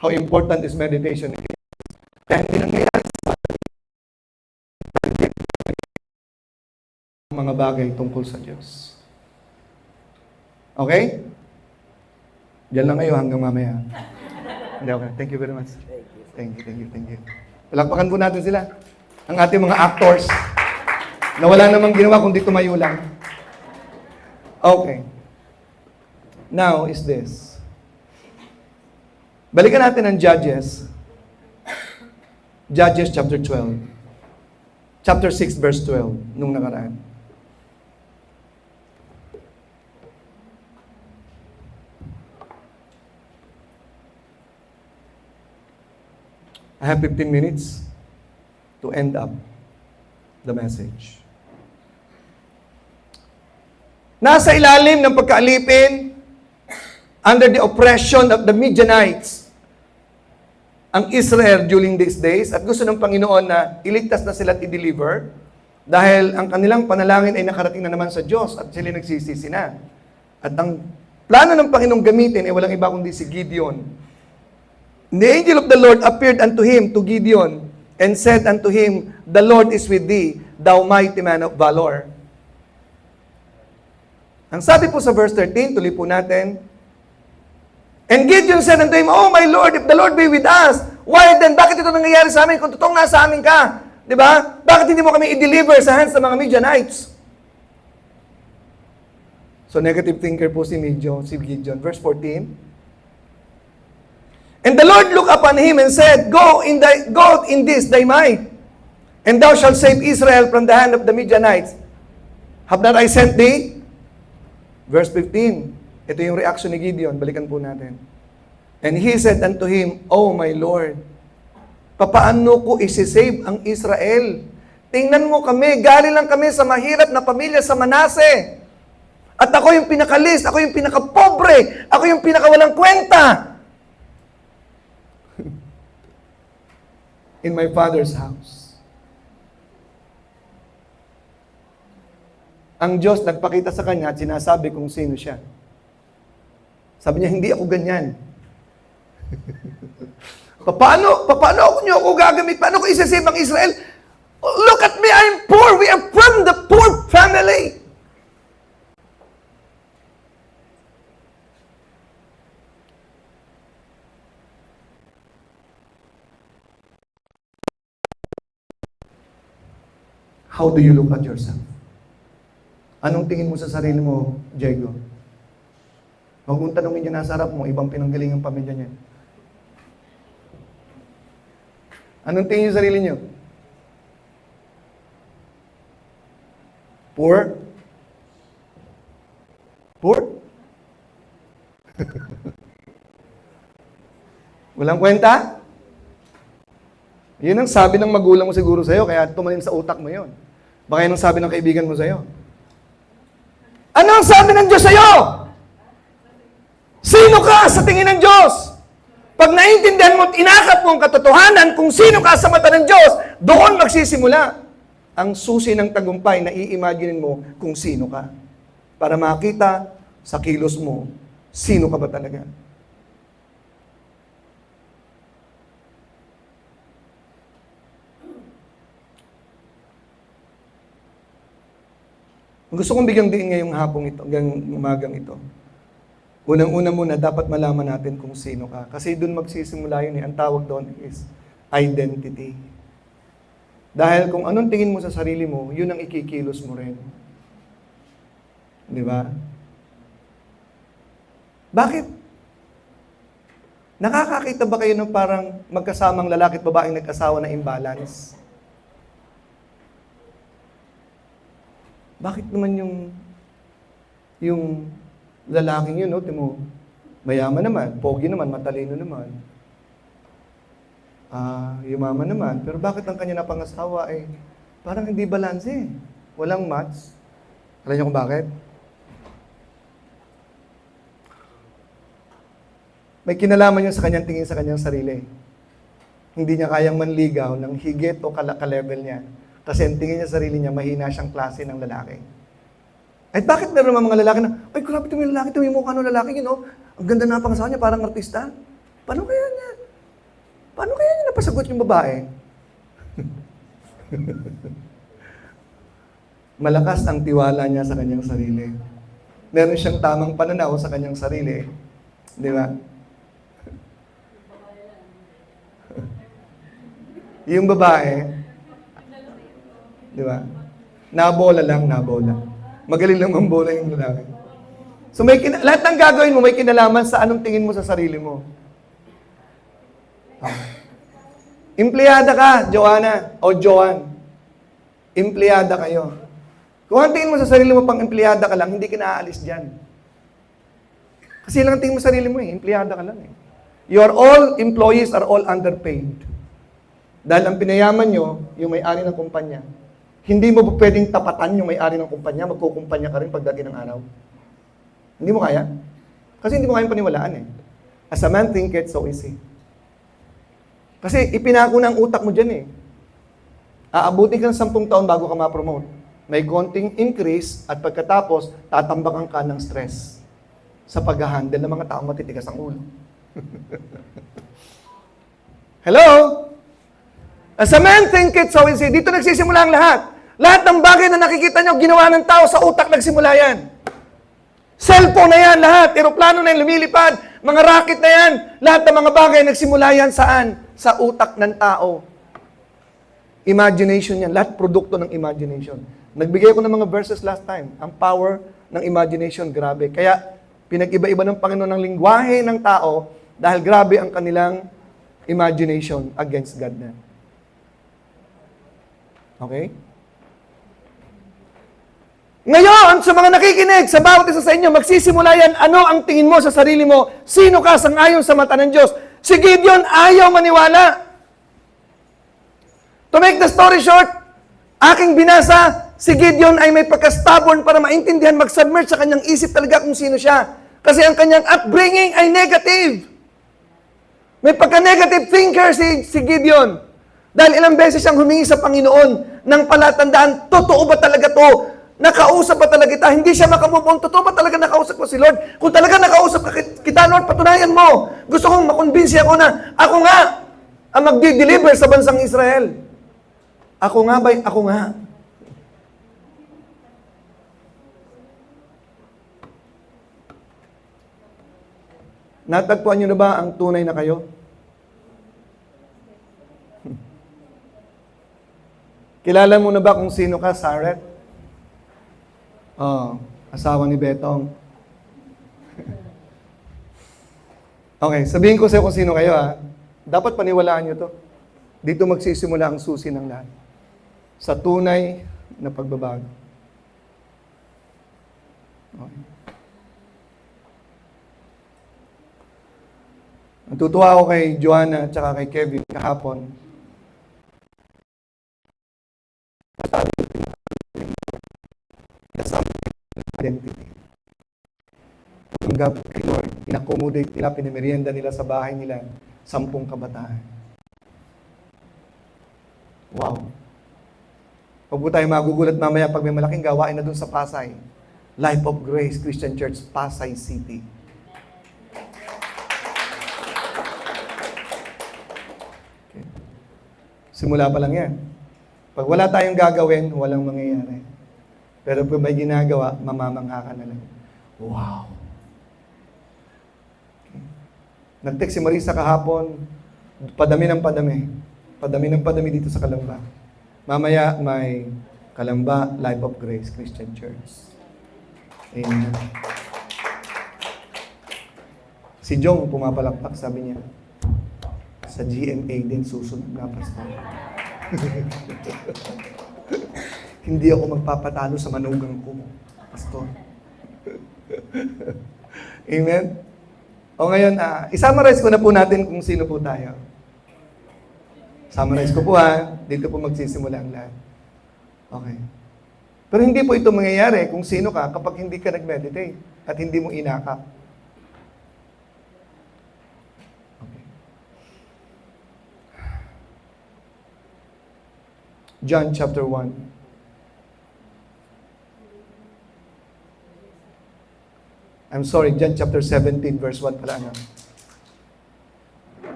how important is meditation. Kaya hindi nangyayari sa mga bagay tungkol sa Diyos. Okay? Diyan lang kayo hanggang mamaya. Hindi, okay. Thank you very much. Thank you. Palakpakan po natin sila. Ang ating mga actors na wala namang ginawa kundi tumayo lang. Okay. Now is this. Balikan natin ang Judges. Judges chapter 12. Chapter 6 verse 12 nung nakaraan. I have 15 minutes to end up the message. Nasa ilalim ng pagkaalipin, under the oppression of the Midianites, ang Israel during these days, at gusto ng Panginoon na iligtas na sila at i-deliver, dahil ang kanilang panalangin ay nakarating na naman sa Diyos at sila nagsisisi na. At ang plano ng Panginoong gamitin ay walang iba kundi si Gideon. The angel of the Lord appeared unto him, to Gideon, and said unto him, The Lord is with thee, thou mighty man of valor. Ang sabi po sa verse 13, tuloy po natin, And Gideon said unto him, Oh my Lord, if the Lord be with us, why then, bakit ito nangyayari sa amin kung totoong nasa amin ka? Di ba? Bakit hindi mo kami i-deliver sa hands ng mga Midianites? So negative thinker po si Gideon. Verse 14. And the Lord looked upon him and said, Go in this thy might, and thou shalt save Israel from the hand of the Midianites. Have not I sent thee? Verse 15. Ito yung reaction ni Gideon. Balikan po natin. And he said unto him, Oh my Lord, papaano ko isi-save ang Israel? Tingnan mo kami, galing lang kami sa mahirap na pamilya sa Manase. At ako yung pinakalis, ako yung pinakapobre, ako yung pinakawalang kwenta. In my father's house. Ang Diyos nagpakita sa kanya at sinasabi kung sino siya. Sabi niya, hindi ako ganyan. Paano ako gagamit? Paano ko isa-save ang Israel? Look at me, I'm poor. We are from the poor family. How do you look at yourself? Anong tingin mo sa sarili mo, Diego? Huwag mong tanongin niya nasa harap mo, ibang pinanggaling ang pamilya niya. Anong tingin niyo sa sarili niyo? Poor? Poor? Walang kwenta? Yun ang sabi ng magulang mo siguro sa'yo, kaya tumalim sa utak mo yun. Baka yun ang sabi ng kaibigan mo sa'yo. Ano ang sabi ng Diyos sa'yo? Sino ka sa tingin ng Diyos? Pag naintindihan mo at inakap mo ang katotohanan kung sino ka sa mata ng Diyos, doon magsisimula ang susi ng tagumpay na i-imagine mo kung sino ka. Para makita sa kilos mo, sino ka ba talaga? Gusto kong bigyang diin ngayong hapong ito, ngayong umagang ito. Unang-una muna, dapat malaman natin kung sino ka. Kasi doon magsisimula yun. Ang tawag doon is identity. Dahil kung anong tingin mo sa sarili mo, yun ang ikikilos mo rin. Di ba? Bakit? Nakakakita ba kayo ng parang magkasamang lalaki at babaeng nag-asawa na imbalance? Bakit naman yung lalaking yun, no, timo, mayaman naman, pogi naman, matalino naman. Yumaman naman. Pero bakit ang kanya na pangasawa ay parang hindi balanse? Walang match. Alam niyo kung bakit? May kinalaman niya sa kanyang tingin sa kanyang sarili. Hindi niya kayang manligaw ng higit o ka-level niya. Kasi ang tingin niya sa sarili niya, mahina siyang klase ng lalaki. At bakit meron naman mga lalaki na, ay, grabe ito yung lalaki, ito yung mukha ng lalaki, ang ganda na pangasawa niya, parang artista. Paano kaya niya? Paano kaya niya napasagot yung babae? Malakas ang tiwala niya sa kanyang sarili. Meron siyang tamang pananaw sa kanyang sarili. Di ba? Yung babae, di ba? Nabola lang, nabola. Magaling lang mambola yung lalaki. So lahat ng gagawin mo, may kinalaman sa anong tingin mo sa sarili mo. Empleyada ka, Joanna, o Joan. Empleyada kayo. Kung ang tingin mo sa sarili mo pang empleyada ka lang, hindi ka naaalis dyan. Kasi lang ang tingin mo sa sarili mo empleyada ka lang Your all employees are all underpaid. Dahil ang pinayaman nyo, yung may-ari ng kumpanya. Hindi mo pwedeng tapatan yung may-ari ng kumpanya, magkukumpanya ka rin pagdating ng araw. Hindi mo kaya? Kasi hindi mo kayang paniwalaan As a man thinketh, so is he. Kasi ipinako ng utak mo dyan Aabutin ka ng 10 taon bago ka ma-promote. May konting increase at pagkatapos, tatambakan ka ng stress sa pag-handle ng mga taong matitigas ang ulo. Hello? As a man thinketh, so is he. Dito nagsisimula ang lahat. Lahat ng bagay na nakikita nyo, ginawa ng tao sa utak, nagsimula yan. Cellphone na yan, lahat. Aeroplano na yan, lumilipad. Mga rocket na yan. Lahat ng mga bagay, nagsimula yan saan? Sa utak ng tao. Imagination yan. Lahat produkto ng imagination. Nagbigay ko ng mga verses last time. Ang power ng imagination, grabe. Kaya, pinag-iba-iba ng Panginoon ng lingwahe ng tao dahil grabe ang kanilang imagination against God na. Okay? Ngayon, sa mga nakikinig, sa bawat isa sa inyo, magsisimula yan, ano ang tingin mo sa sarili mo? Sino ka sang-ayon sa mata ng Diyos? Si Gideon ayaw maniwala. To make the story short, aking binasa, si Gideon ay may pagka-stubborn para maintindihan, mag-submerge sa kanyang isip talaga kung sino siya. Kasi ang kanyang upbringing ay negative. May pagka-negative thinker si Gideon. Dahil ilang beses siyang humingi sa Panginoon ng palatandaan, totoo ba talaga to? Nakausap ba talaga kita? Hindi siya makamove. Totoo ba talaga nakausap ko si Lord? Kung talaga nakausap kita, Lord, patunayan mo. Gusto kong makonvince ako na ako nga ang magdi-deliver sa bansang Israel. Ako nga ba? Ako nga. Natagpuan niyo na ba ang tunay na kayo? Kilala mo na ba kung sino ka, Saret? Asawa ni Betong. Okay, sabihin ko sa iyo kung sino kayo Dapat paniwalaan niyo to. Dito magsisimula ang susi ng lahat. Sa tunay na pagbabago. Okay. Natutuwa ako kay Joanna at saka kay Kevin kahapon. Identity. Tanggap kay Lord, in-accommodate nila, pinimerienda nila sa bahay nila, 10 kabataan. Wow. Huwag po tayo magugulat mamaya pag may malaking gawain na dun sa Pasay. Life of Grace Christian Church, Pasay City. Okay. Simula pa lang yan. Pag wala tayong gagawin, walang mangyayari. Pero kung may ginagawa, mamamangha ka na lang. Wow! Okay. Nag-text si Marisa kahapon, padami ng padami. Padami ng padami dito sa Kalamba. Mamaya may Kalamba Life of Grace Christian Church. Amen. Si Jong pumapalakpak, sabi niya, sa GMA din susunod na pastor. Hindi ako magpapatalo sa manugang ko, pastor. Amen? O ngayon, isummarize ko na po natin kung sino po tayo. Summarize ko po ha. Dito po magsisimula ang lahat. Okay. Pero hindi po ito mangyayari kung sino ka kapag hindi ka nag-meditate at hindi mo inakap. Okay. John chapter 1. I'm sorry, John chapter 17, verse 1 pala. Ano?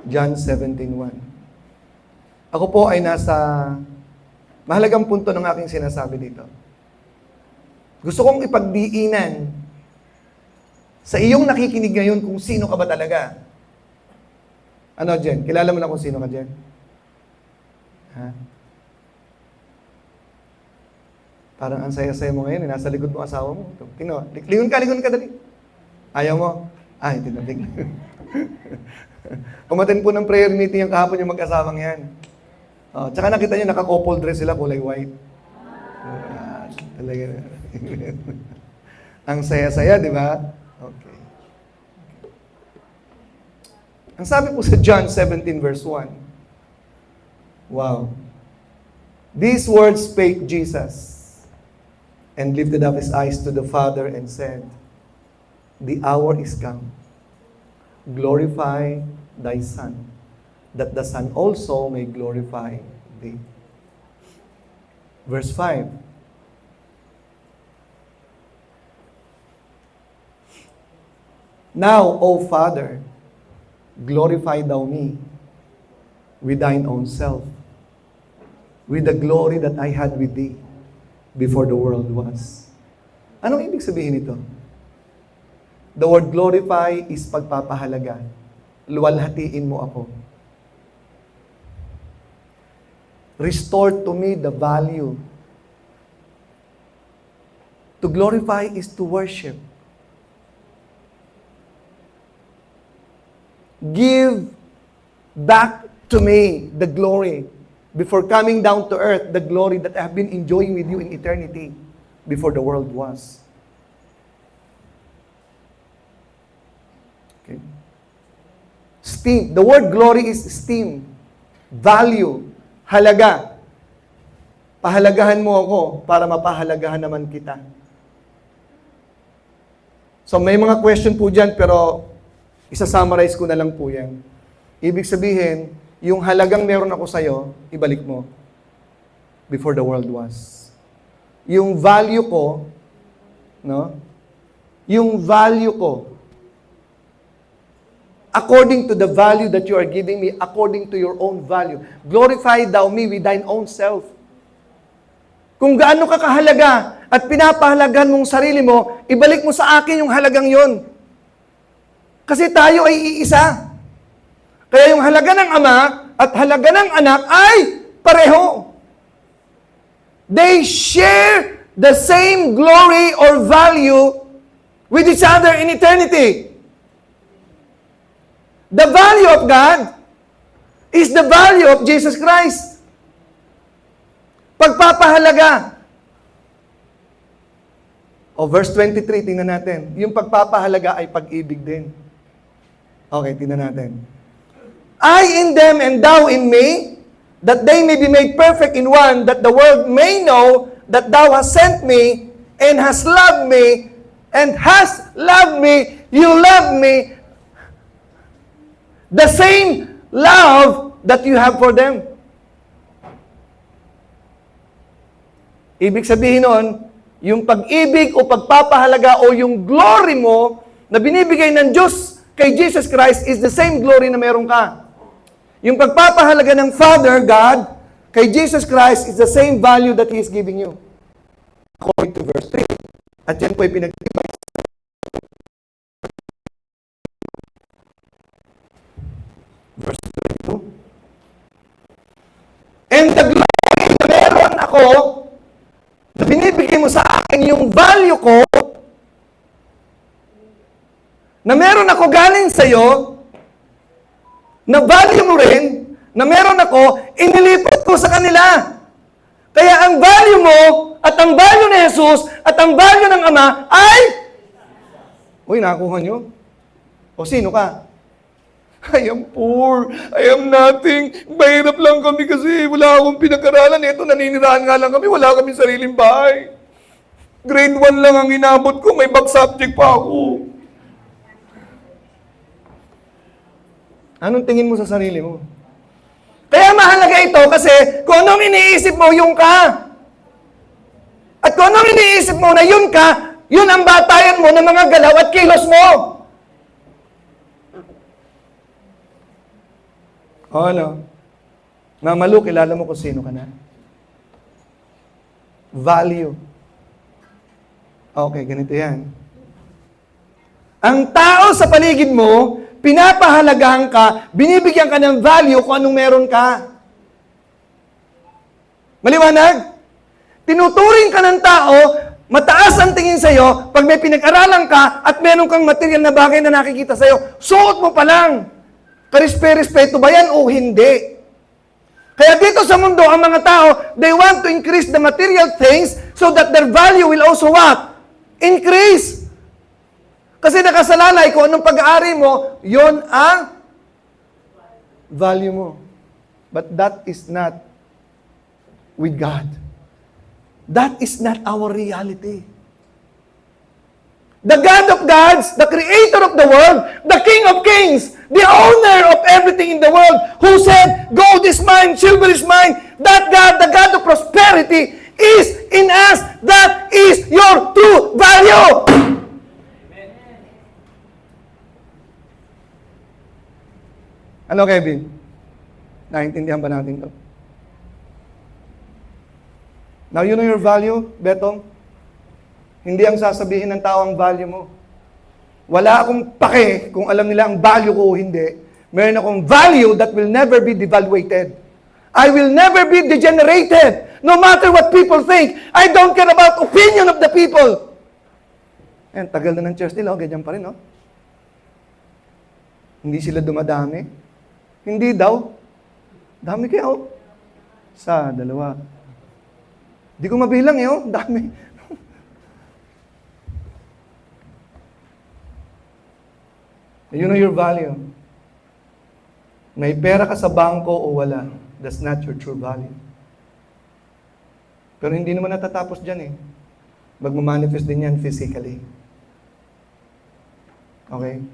John 17:1. Ako po ay nasa mahalagang punto ng aking sinasabi dito. Gusto kong ipagdiinan sa iyong nakikinig ngayon kung sino ka ba talaga. Ano, Jen? Kilala mo na kung sino ka, Jen? Ha? Parang ang saya-saya mo ngayon, nasa likod mo asawa mo. Tingnan, lingon ka, dali. Ayaw mo? Ay, tinabig. Umaten po ng prayer meeting yung kahapon yung mag-asawang yan. Oh, tsaka nakita niyo, naka-couple dress sila, kulay white. Talaga. Ang saya-saya, di ba? Okay. Ang sabi po sa John 17 verse 1. Wow. These words spake Jesus and lifted up his eyes to the Father and said, the hour is come. Glorify thy Son, that the Son also may glorify thee. Verse 5. Now, O Father, glorify thou me with thine own self, with the glory that I had with thee before the world was. Anong ibig sabihin nito? The word glorify is pagpapahalaga. Luwalhatiin mo ako. Restore to me the value. To glorify is to worship. Give back to me the glory before coming down to earth, the glory that I have been enjoying with you in eternity before the world was. Okay. Esteem. The word glory is esteem. Value. Halaga. Pahalagahan mo ako para mapahalagahan naman kita. So may mga question po dyan, pero isa-summarize ko na lang po yan. Ibig sabihin, yung halagang meron ako sa'yo, ibalik mo before the world was. Yung value ko, no? Yung value ko, according to the value that you are giving me, according to your own value. Glorify thou me with thine own self. Kung gaano ka kahalaga at pinapahalagahan mong sarili mo, ibalik mo sa akin yung halagang yon. Kasi tayo ay iisa. Kaya yung halaga ng Ama at halaga ng Anak ay pareho. They share the same glory or value with each other in eternity. The value of God is the value of Jesus Christ. Pagpapahalaga. O verse 23, tingnan natin. Yung pagpapahalaga ay pag-ibig din. Okay, tingnan natin. I in them and thou in me, that they may be made perfect in one, that the world may know that thou hast sent me and hast loved me, and hast loved me, you love me, the same love that you have for them. Ibig sabihin nun, yung pag-ibig o pagpapahalaga o yung glory mo na binibigay ng Diyos kay Jesus Christ is the same glory na meron ka. Yung pagpapahalaga ng Father, God, kay Jesus Christ is the same value that He is giving you. According to verse 3. At yan po ay pinagtibay. Verse 22. And the glory na meron ako, na binibigay mo sa akin yung value ko, na meron ako galing sa'yo, na value mo rin, na meron ako, inilipat ko sa kanila. Kaya ang value mo, at ang value ni Jesus, at ang value ng Ama, ay... Uy, nakakuha nyo? O sino ka? I am poor. I am nothing. Mahirap lang kami kasi wala akong pinag-aralan. Ito, naninirahan nga lang kami. Wala kaming sariling bahay. Grade 1 lang ang inabot ko. May back subject pa ako. Anong tingin mo sa sarili mo? Kaya mahalaga ito kasi kung anong iniisip mo, yung ka. At kung anong iniisip mo na yun ka, yun ang batayan mo ng mga galaw at kilos mo. O ano? Mamalu, kilala mo kung sino ka na? Value. Okay, ganito yan. Ang tao sa paligid mo, pinapahalagahan ka, binibigyan ka ng value kung anong meron ka. Maliwanag? Tinuturing ka ng tao, mataas ang tingin sa'yo, pag may pinag-aralan ka at meron kang material na bagay na nakikita sa'yo, suot mo pa lang. Karispe-respeto ba yan o hindi? Kaya dito sa mundo, ang mga tao, they want to increase the material things so that their value will also what? Increase. Kasi nakasalalay kung anong pag-aari mo, yon ang value mo. But that is not with God. That is not our reality. The God of gods, the creator of the world, the King of kings, the owner of everything in the world, who said, gold is mine, silver is mine, that God, the God of prosperity, is in us. That is your true value. Ano, Kevin? Naintindihan ba natin to? Now, you know your value, Betong? Hindi ang sasabihin ng tao ang value mo. Wala akong pake kung alam nila ang value ko o hindi. Meron akong value that will never be devaluated. I will never be degenerated. No matter what people think. I don't care about opinion of the people. Ayan, tagal na ng church nila. Ganyan pa rin, no? Hindi sila dumadami. Hindi daw. Dami kayo. Isa, dalawa. Di ko mabilang eh, oh. Dami. You know your value. May pera ka sa bangko o wala, that's not your true value. Pero hindi naman natatapos dyan eh. Magmamanifest din yan physically. Okay?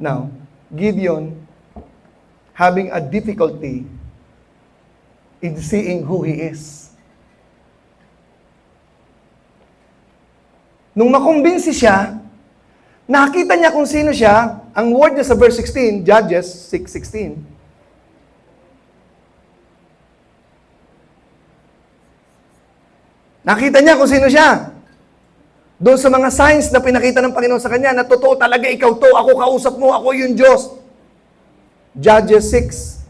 Now, Gideon, having a difficulty in seeing who he is. Nung makumbinsi siya, nakita niya kung sino siya, ang word niya sa verse 16, Judges 6:16. Nakita niya kung sino siya. Doon sa mga signs na pinakita ng Panginoon sa kanya, na totoo talaga ikaw to, ako kausap mo, ako yung Diyos. Judges 6.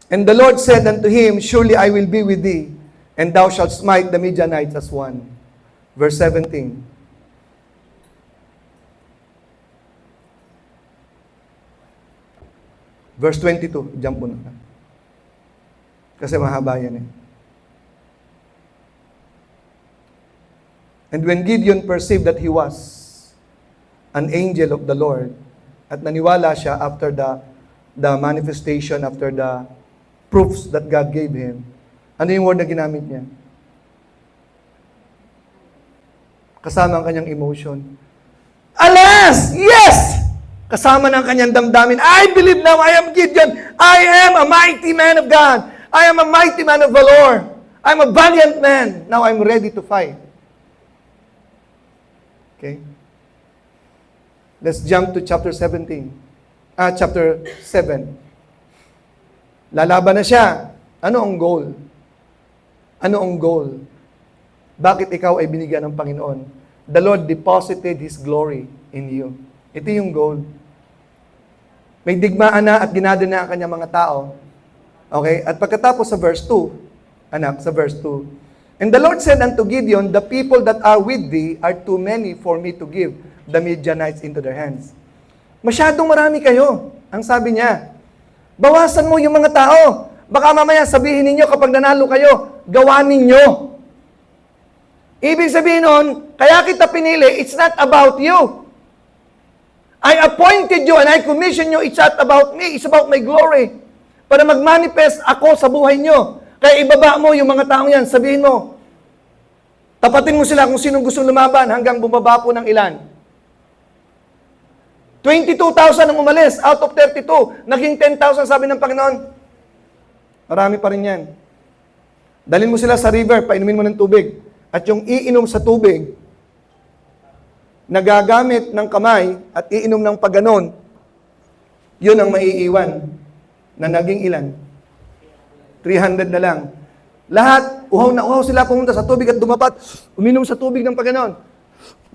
And the Lord said unto him, surely I will be with thee, and thou shalt smite the Midianites as one. Verse 17. Verse 22. Jump mo na. Kasi mahaba yan eh. And when Gideon perceived that he was an angel of the Lord, at naniwala siya after the manifestation, after the proofs that God gave him, ano yung word na ginamit niya? Kasama ang kanyang emotion. Alas! Yes! Kasama ng kanyang damdamin. I believe now I am Gideon. I am a mighty man of God. I am a mighty man of valor. I'm a valiant man. Now I'm ready to fight. Okay? Let's jump to chapter 17. Chapter 7. Lalaban na siya. Ano ang goal? Ano ang goal? Bakit ikaw ay binigyan ng Panginoon? The Lord deposited His glory in you. Ito yung goal. May digmaan na at dinadala na ang kanyang mga tao. Okay? At pagkatapos sa verse 2, sa verse 2, and the Lord said unto Gideon, the people that are with thee are too many for me to give the Midianites into their hands. Masyadong marami kayo. Ang sabi niya, bawasan mo yung mga tao. Baka mamaya sabihin ninyo kapag nanalo kayo, gawa ninyo. Ibig sabihin nun, kaya kita pinili, it's not about you. I appointed you and I commissioned you, it's not about me, it's about my glory. Para mag-manifest ako sa buhay nyo. Kaya ibaba mo yung mga taong yan, sabihin mo, tapatin mo sila kung sinong gustong lumaban hanggang bumaba po ng ilan. 22,000 ang umalis out of 32. Naging 10,000 sabi ng Panginoon. Marami pa rin yan. Dalhin mo sila sa river, painumin mo ng tubig. At yung iinom sa tubig, nagagamit ng kamay at iinom ng pagganon, yun ang maiiwan na naging ilan? 300 na lang. Lahat, uhaw na uhaw sila pumunta sa tubig at dumapat, uminom sa tubig ng pagganon.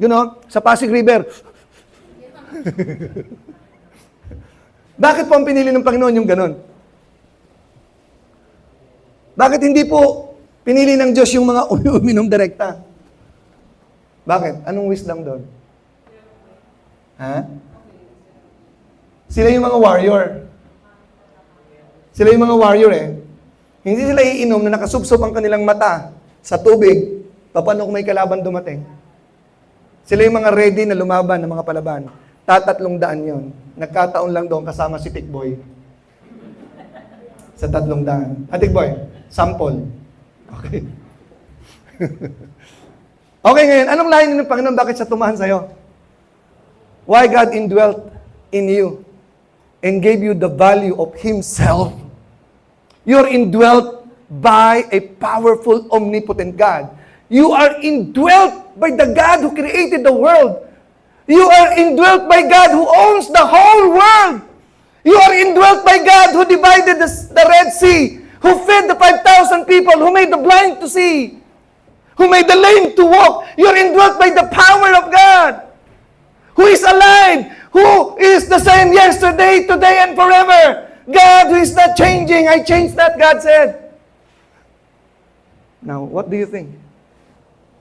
Yun o, sa Pasig River. Bakit po ang pinili ng Panginoon yung ganon? Bakit hindi po pinili ng Diyos yung mga uminom direkta? Bakit? Anong wisdom doon? Ha? Sila yung mga warrior. Sila yung mga warrior eh. Hindi sila iinom na nakasubsob ang kanilang mata sa tubig, paano kung may kalaban dumating? Sila yung mga ready na lumaban ng mga palaban. 300 yon. Nagkataon lang doon kasama si Tikboy. Sa 300. Tikboy, sample. Okay. Okay ngayon, anong lahin ng Panginoon? Bakit siya tumahan sa'yo? Why God indwelt in you and gave you the value of Himself? You're indwelt by a powerful, omnipotent God. You are indwelt by the God who created the world. You are indwelt by God who owns the whole world. You are indwelt by God who divided the Red Sea, who fed the 5,000 people, who made the blind to see, who made the lame to walk. You're indwelt by the power of God, who is alive, who is the same yesterday, today, and forever. God who is not changing. I changed that, God said. Now, what do you think?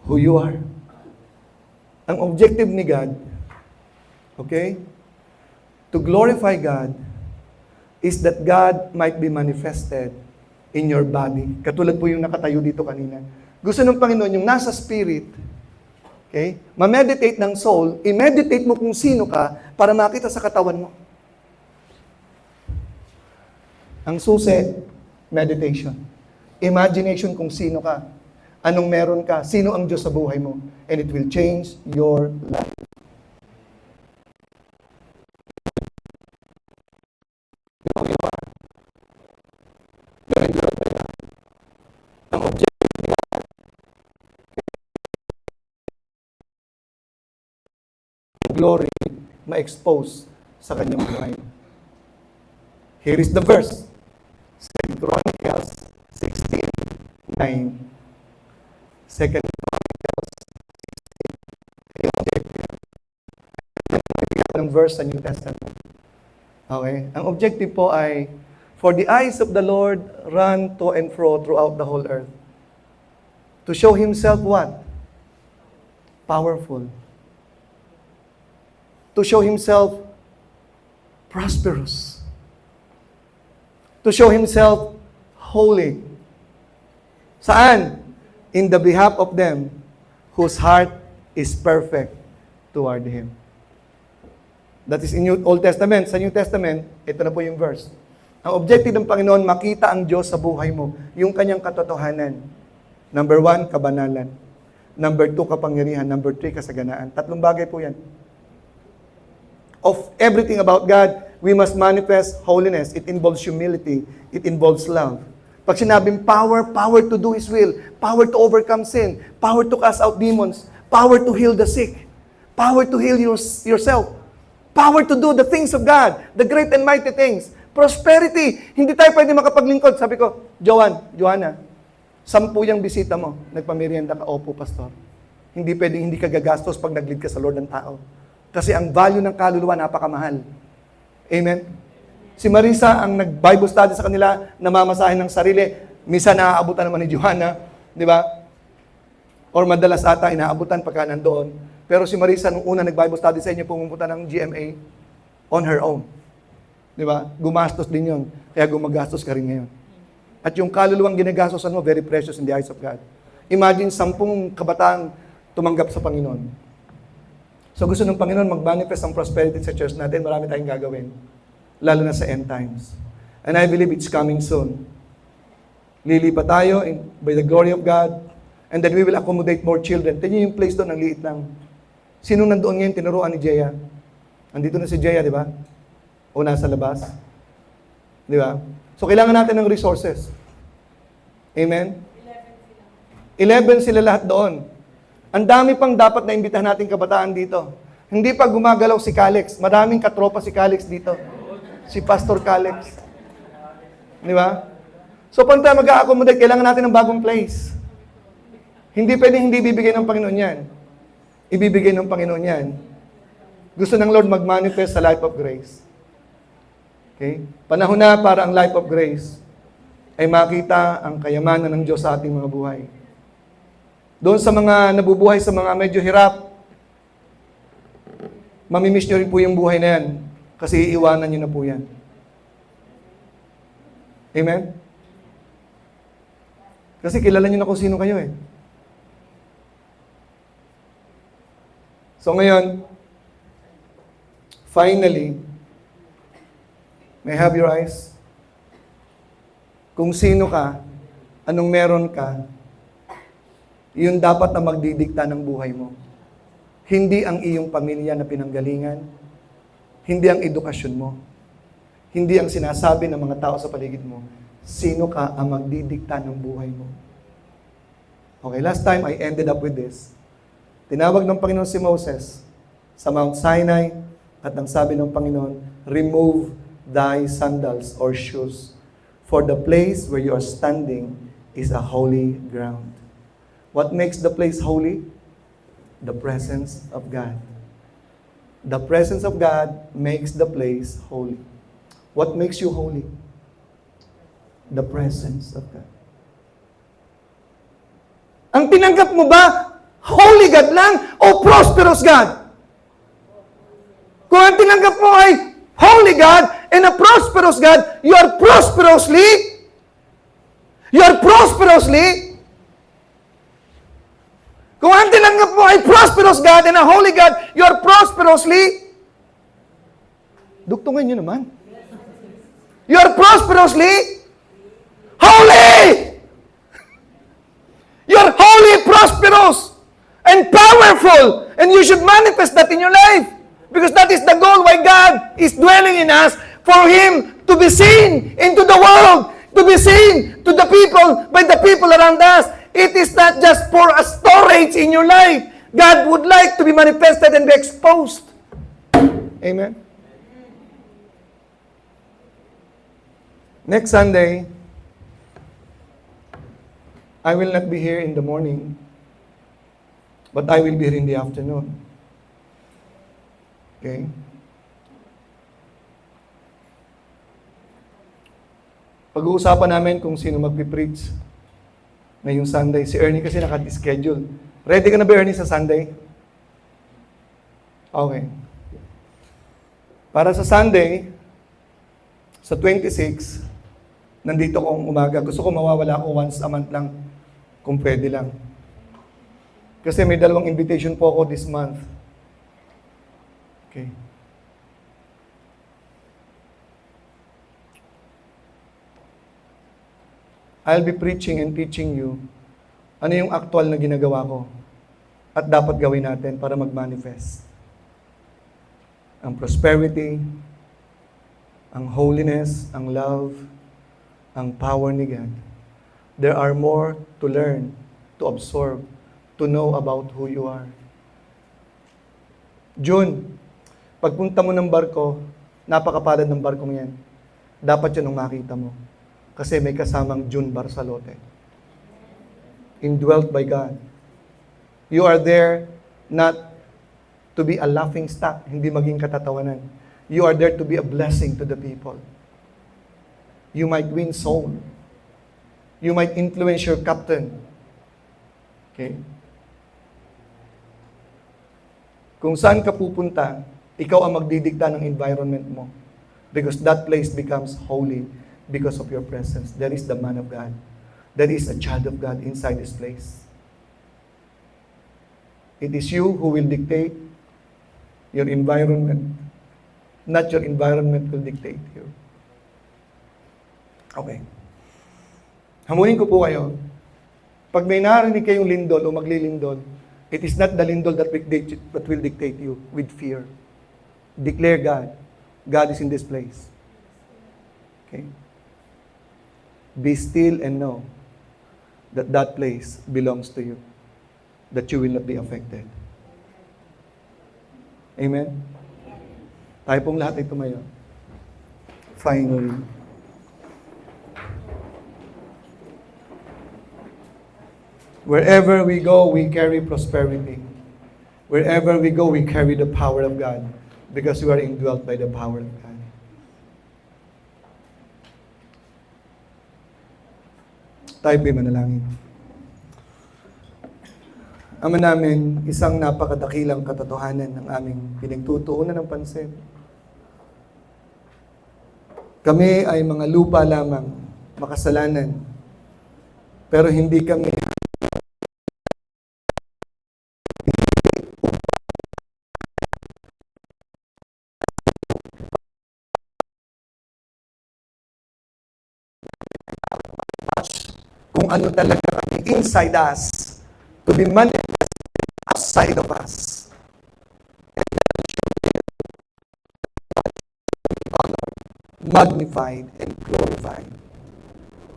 Who you are? Ang objective ni God, okay, to glorify God is that God might be manifested in your body. Katulad po yung nakatayo dito kanina. Gusto ng Panginoon yung nasa spirit, okay, ma-meditate ng soul, i-meditate mo kung sino ka para makita sa katawan mo. Ang susi, meditation. Imagination kung sino ka. Anong meron ka? Sino ang Diyos sa buhay mo? And it will change your life. Ang objective ni God, glory, ma-expose sa kanyang buhay. Here is the verse. 2 Chronicles 16:9. 2 Chronicles 16. Yung objective. Ang verse sa New Testament. Okay? Ang objective po ay, for the eyes of the Lord run to and fro throughout the whole earth. To show Himself what? Powerful. To show Himself prosperous. To show Himself holy. Saan? In the behalf of them whose heart is perfect toward Him. That is in Old Testament. Sa New Testament, ito na po yung verse. Ang objective ng Panginoon, makita ang Diyos sa buhay mo. Yung kanyang katotohanan. Number 1, kabanalan. Number 2, kapangyarihan. Number 3, kasaganaan. 3 bagay po yan. Of everything about God, we must manifest holiness. It involves humility. It involves love. Pag sinabing power, power to do His will. Power to overcome sin. Power to cast out demons. Power to heal the sick. Power to heal yourself. Power to do the things of God. The great and mighty things. Prosperity. Hindi tayo pwede makapaglingkod. Sabi ko, Joanna, 10 yung bisita mo. Nagpamerienda ka, opo, pastor. Hindi pwede, hindi ka gagastos pag nag-lead ka sa Lord ng tao. Kasi ang value ng kaluluwa, napakamahal. Amen? Si Marisa, ang nag-Bible study sa kanila, namamasahin ng sarili. Minsan naaabutan naman ni Joanna. Di ba? Or madalas ata, inaabutan pagka nandoon. Pero si Marisa, nung una nag-Bible study sa inyo, pumunta ng GMA on her own. Di ba? Gumastos din yun. Kaya gumagastos ka rin ngayon. At yung kaluluwang ginagastosan mo, very precious in the eyes of God. Imagine 10 kabataan tumanggap sa Panginoon. So gusto ng Panginoon mag-manifest ang prosperity sa church natin, marami tayong gagawin. Lalo na sa end times. And I believe it's coming soon. Lilipat tayo by the glory of God, and then we will accommodate more children. Tingnan yung place doon, ang liit lang. Sino nandoon ngayon tinuruan ni Jaya? Andito na si Jaya, di ba? O nasa labas? Di ba? So kailangan natin ng resources. Amen? 11 sila lahat doon. Ang dami pang dapat na imbitahan natin kabataan dito. Hindi pa gumagalaw si Calix. Maraming katropa si Calix dito. Si Pastor Calix. Di ba? So, pag tayo mag-a-accommodate, kailangan natin ng bagong place. Hindi pwedeng hindi bibigay ng Panginoon yan. Ibibigay ng Panginoon yan. Gusto ng Lord mag-manifest sa life of grace. Okay? Panahon na para ang life of grace ay makita ang kayamanan ng Diyos sa ating mga buhay. Doon sa mga nabubuhay sa mga medyo hirap, mamimiss nyo rin po yung buhay na yan kasi iiwanan nyo na po yan. Amen? Kasi kilala nyo na kung sino kayo eh. So ngayon, finally, may I have your eyes? Kung sino ka, anong meron ka, yun dapat na magdidikta ng buhay mo. Hindi ang iyong pamilya na pinanggalingan, hindi ang edukasyon mo, hindi ang sinasabi ng mga tao sa paligid mo. Sino ka ang magdidikta ng buhay mo? Okay, last time I ended up with this. Tinawag ng Panginoon si Moses sa Mount Sinai at ang sabi ng Panginoon, remove thy sandals or shoes, for the place where you are standing is a holy ground. What makes the place holy? The presence of God. The presence of God makes the place holy. What makes you holy? The presence of God. Ang tinanggap mo ba, holy God lang o prosperous God? Kung ang tinanggap mo ay holy God and a prosperous God, you are prosperously kung ang tinanggap mo ay prosperous God and a holy God, you are prosperously dugtungin nyo naman. You are prosperously holy! You are holy, prosperous, and powerful, and you should manifest that in your life. Because that is the goal why God is dwelling in us, for Him to be seen into the world, to be seen to the people, by the people around us. It is not just for a storage in your life. God would like to be manifested and be exposed. Amen? Next Sunday, I will not be here in the morning, but I will be here in the afternoon. Okay? Pag-uusapan namin kung sino magpipreach ngayong Sunday. Si Ernie kasi naka-schedule. Ready ka na ba, Ernie, sa Sunday? Okay. Para sa Sunday, sa 26, nandito akong umaga. Gusto ko mawawala ako once a month lang, kung pwede lang. Kasi may 2 invitation po ako this month. Okay. I'll be preaching and teaching you ano yung actual na ginagawa ko at dapat gawin natin para mag-manifest. Ang prosperity, ang holiness, ang love, ang power ni God. There are more to learn, to absorb, to know about who you are. June, pagpunta mo ng barko, napakapalad ng barkong yan. Dapat yun ang makita mo. Kasi may kasamang June Barsalote. Indwelt by God. You are there not to be a laughing stock, hindi maging katatawanan. You are there to be a blessing to the people. You might win soul. You might influence your captain. Okay? Kung saan ka pupunta, ikaw ang magdidikta ng environment mo. Because that place becomes holy because of your presence. There is the man of God. There is a child of God inside this place. It is you who will dictate your environment. Not your environment will dictate you. Okay. Hamunin ko po kayo. Pag may narinig kayong lindol o maglilindol, it is not the lindol that will dictate you with fear. Declare God. God is in this place. Okay? Be still and know that that place belongs to you. That you will not be affected. Amen? Tayo pong lahat ay tumayo. Finally. Wherever we go, we carry prosperity. Wherever we go, we carry the power of God because we are indwelt by the power of God. Tayo po'y manalangin. Ama namin, isang napakadakilang katotohanan ng aming pinagtutuunan ng pansin. Kami ay mga lupa lamang, makasalanan, pero hindi kami kung ano talaga kami inside us to be manifested outside of us. Magnified and glorified.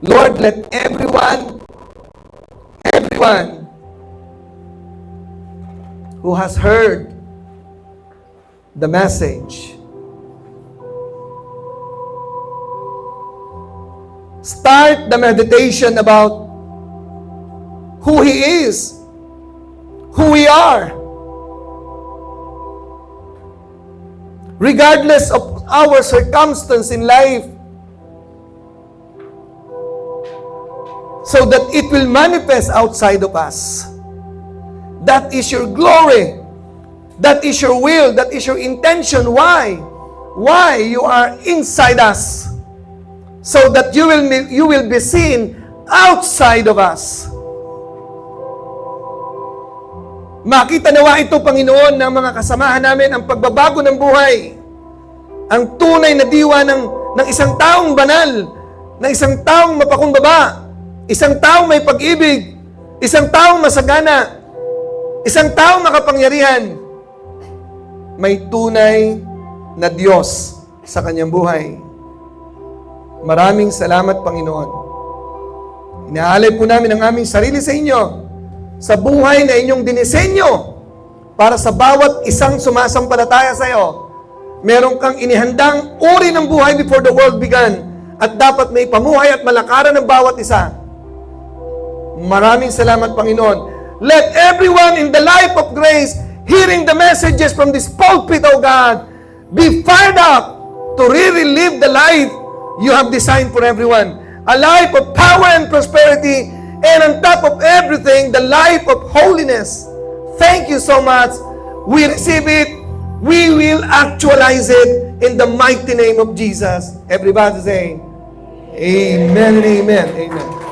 Lord, let everyone who has heard the message start the meditation about who He is, who we are, regardless of our circumstance in life, so that it will manifest outside of us. That is your glory. That is your will. That is your intention. Why? Why you are inside us? So that you will be seen outside of us. Makita nawa ito, Panginoon, ng mga kasamahan namin ang pagbabago ng buhay. Ang tunay na diwa ng isang taong banal, ng isang taong mapakumbaba, isang taong may pag-ibig, isang taong masagana, isang taong makapangyarihan. May tunay na Diyos sa kanyang buhay. Maraming salamat, Panginoon. Inaalay po namin ang aming sarili sa inyo, sa buhay na inyong dinisenyo para sa bawat isang sumasampalataya sa iyo. Meron kang inihandang uri ng buhay before the world began at dapat may pamuhay at malakaran ng bawat isa. Maraming salamat, Panginoon. Let everyone in the life of grace hearing the messages from this pulpit, O God, be fired up to really live the life you have designed for everyone. A life of power and prosperity, and on top of everything, the life of holiness. Thank you so much. We receive it. We will actualize it in the mighty name of Jesus. Everybody say, Amen and amen. Amen.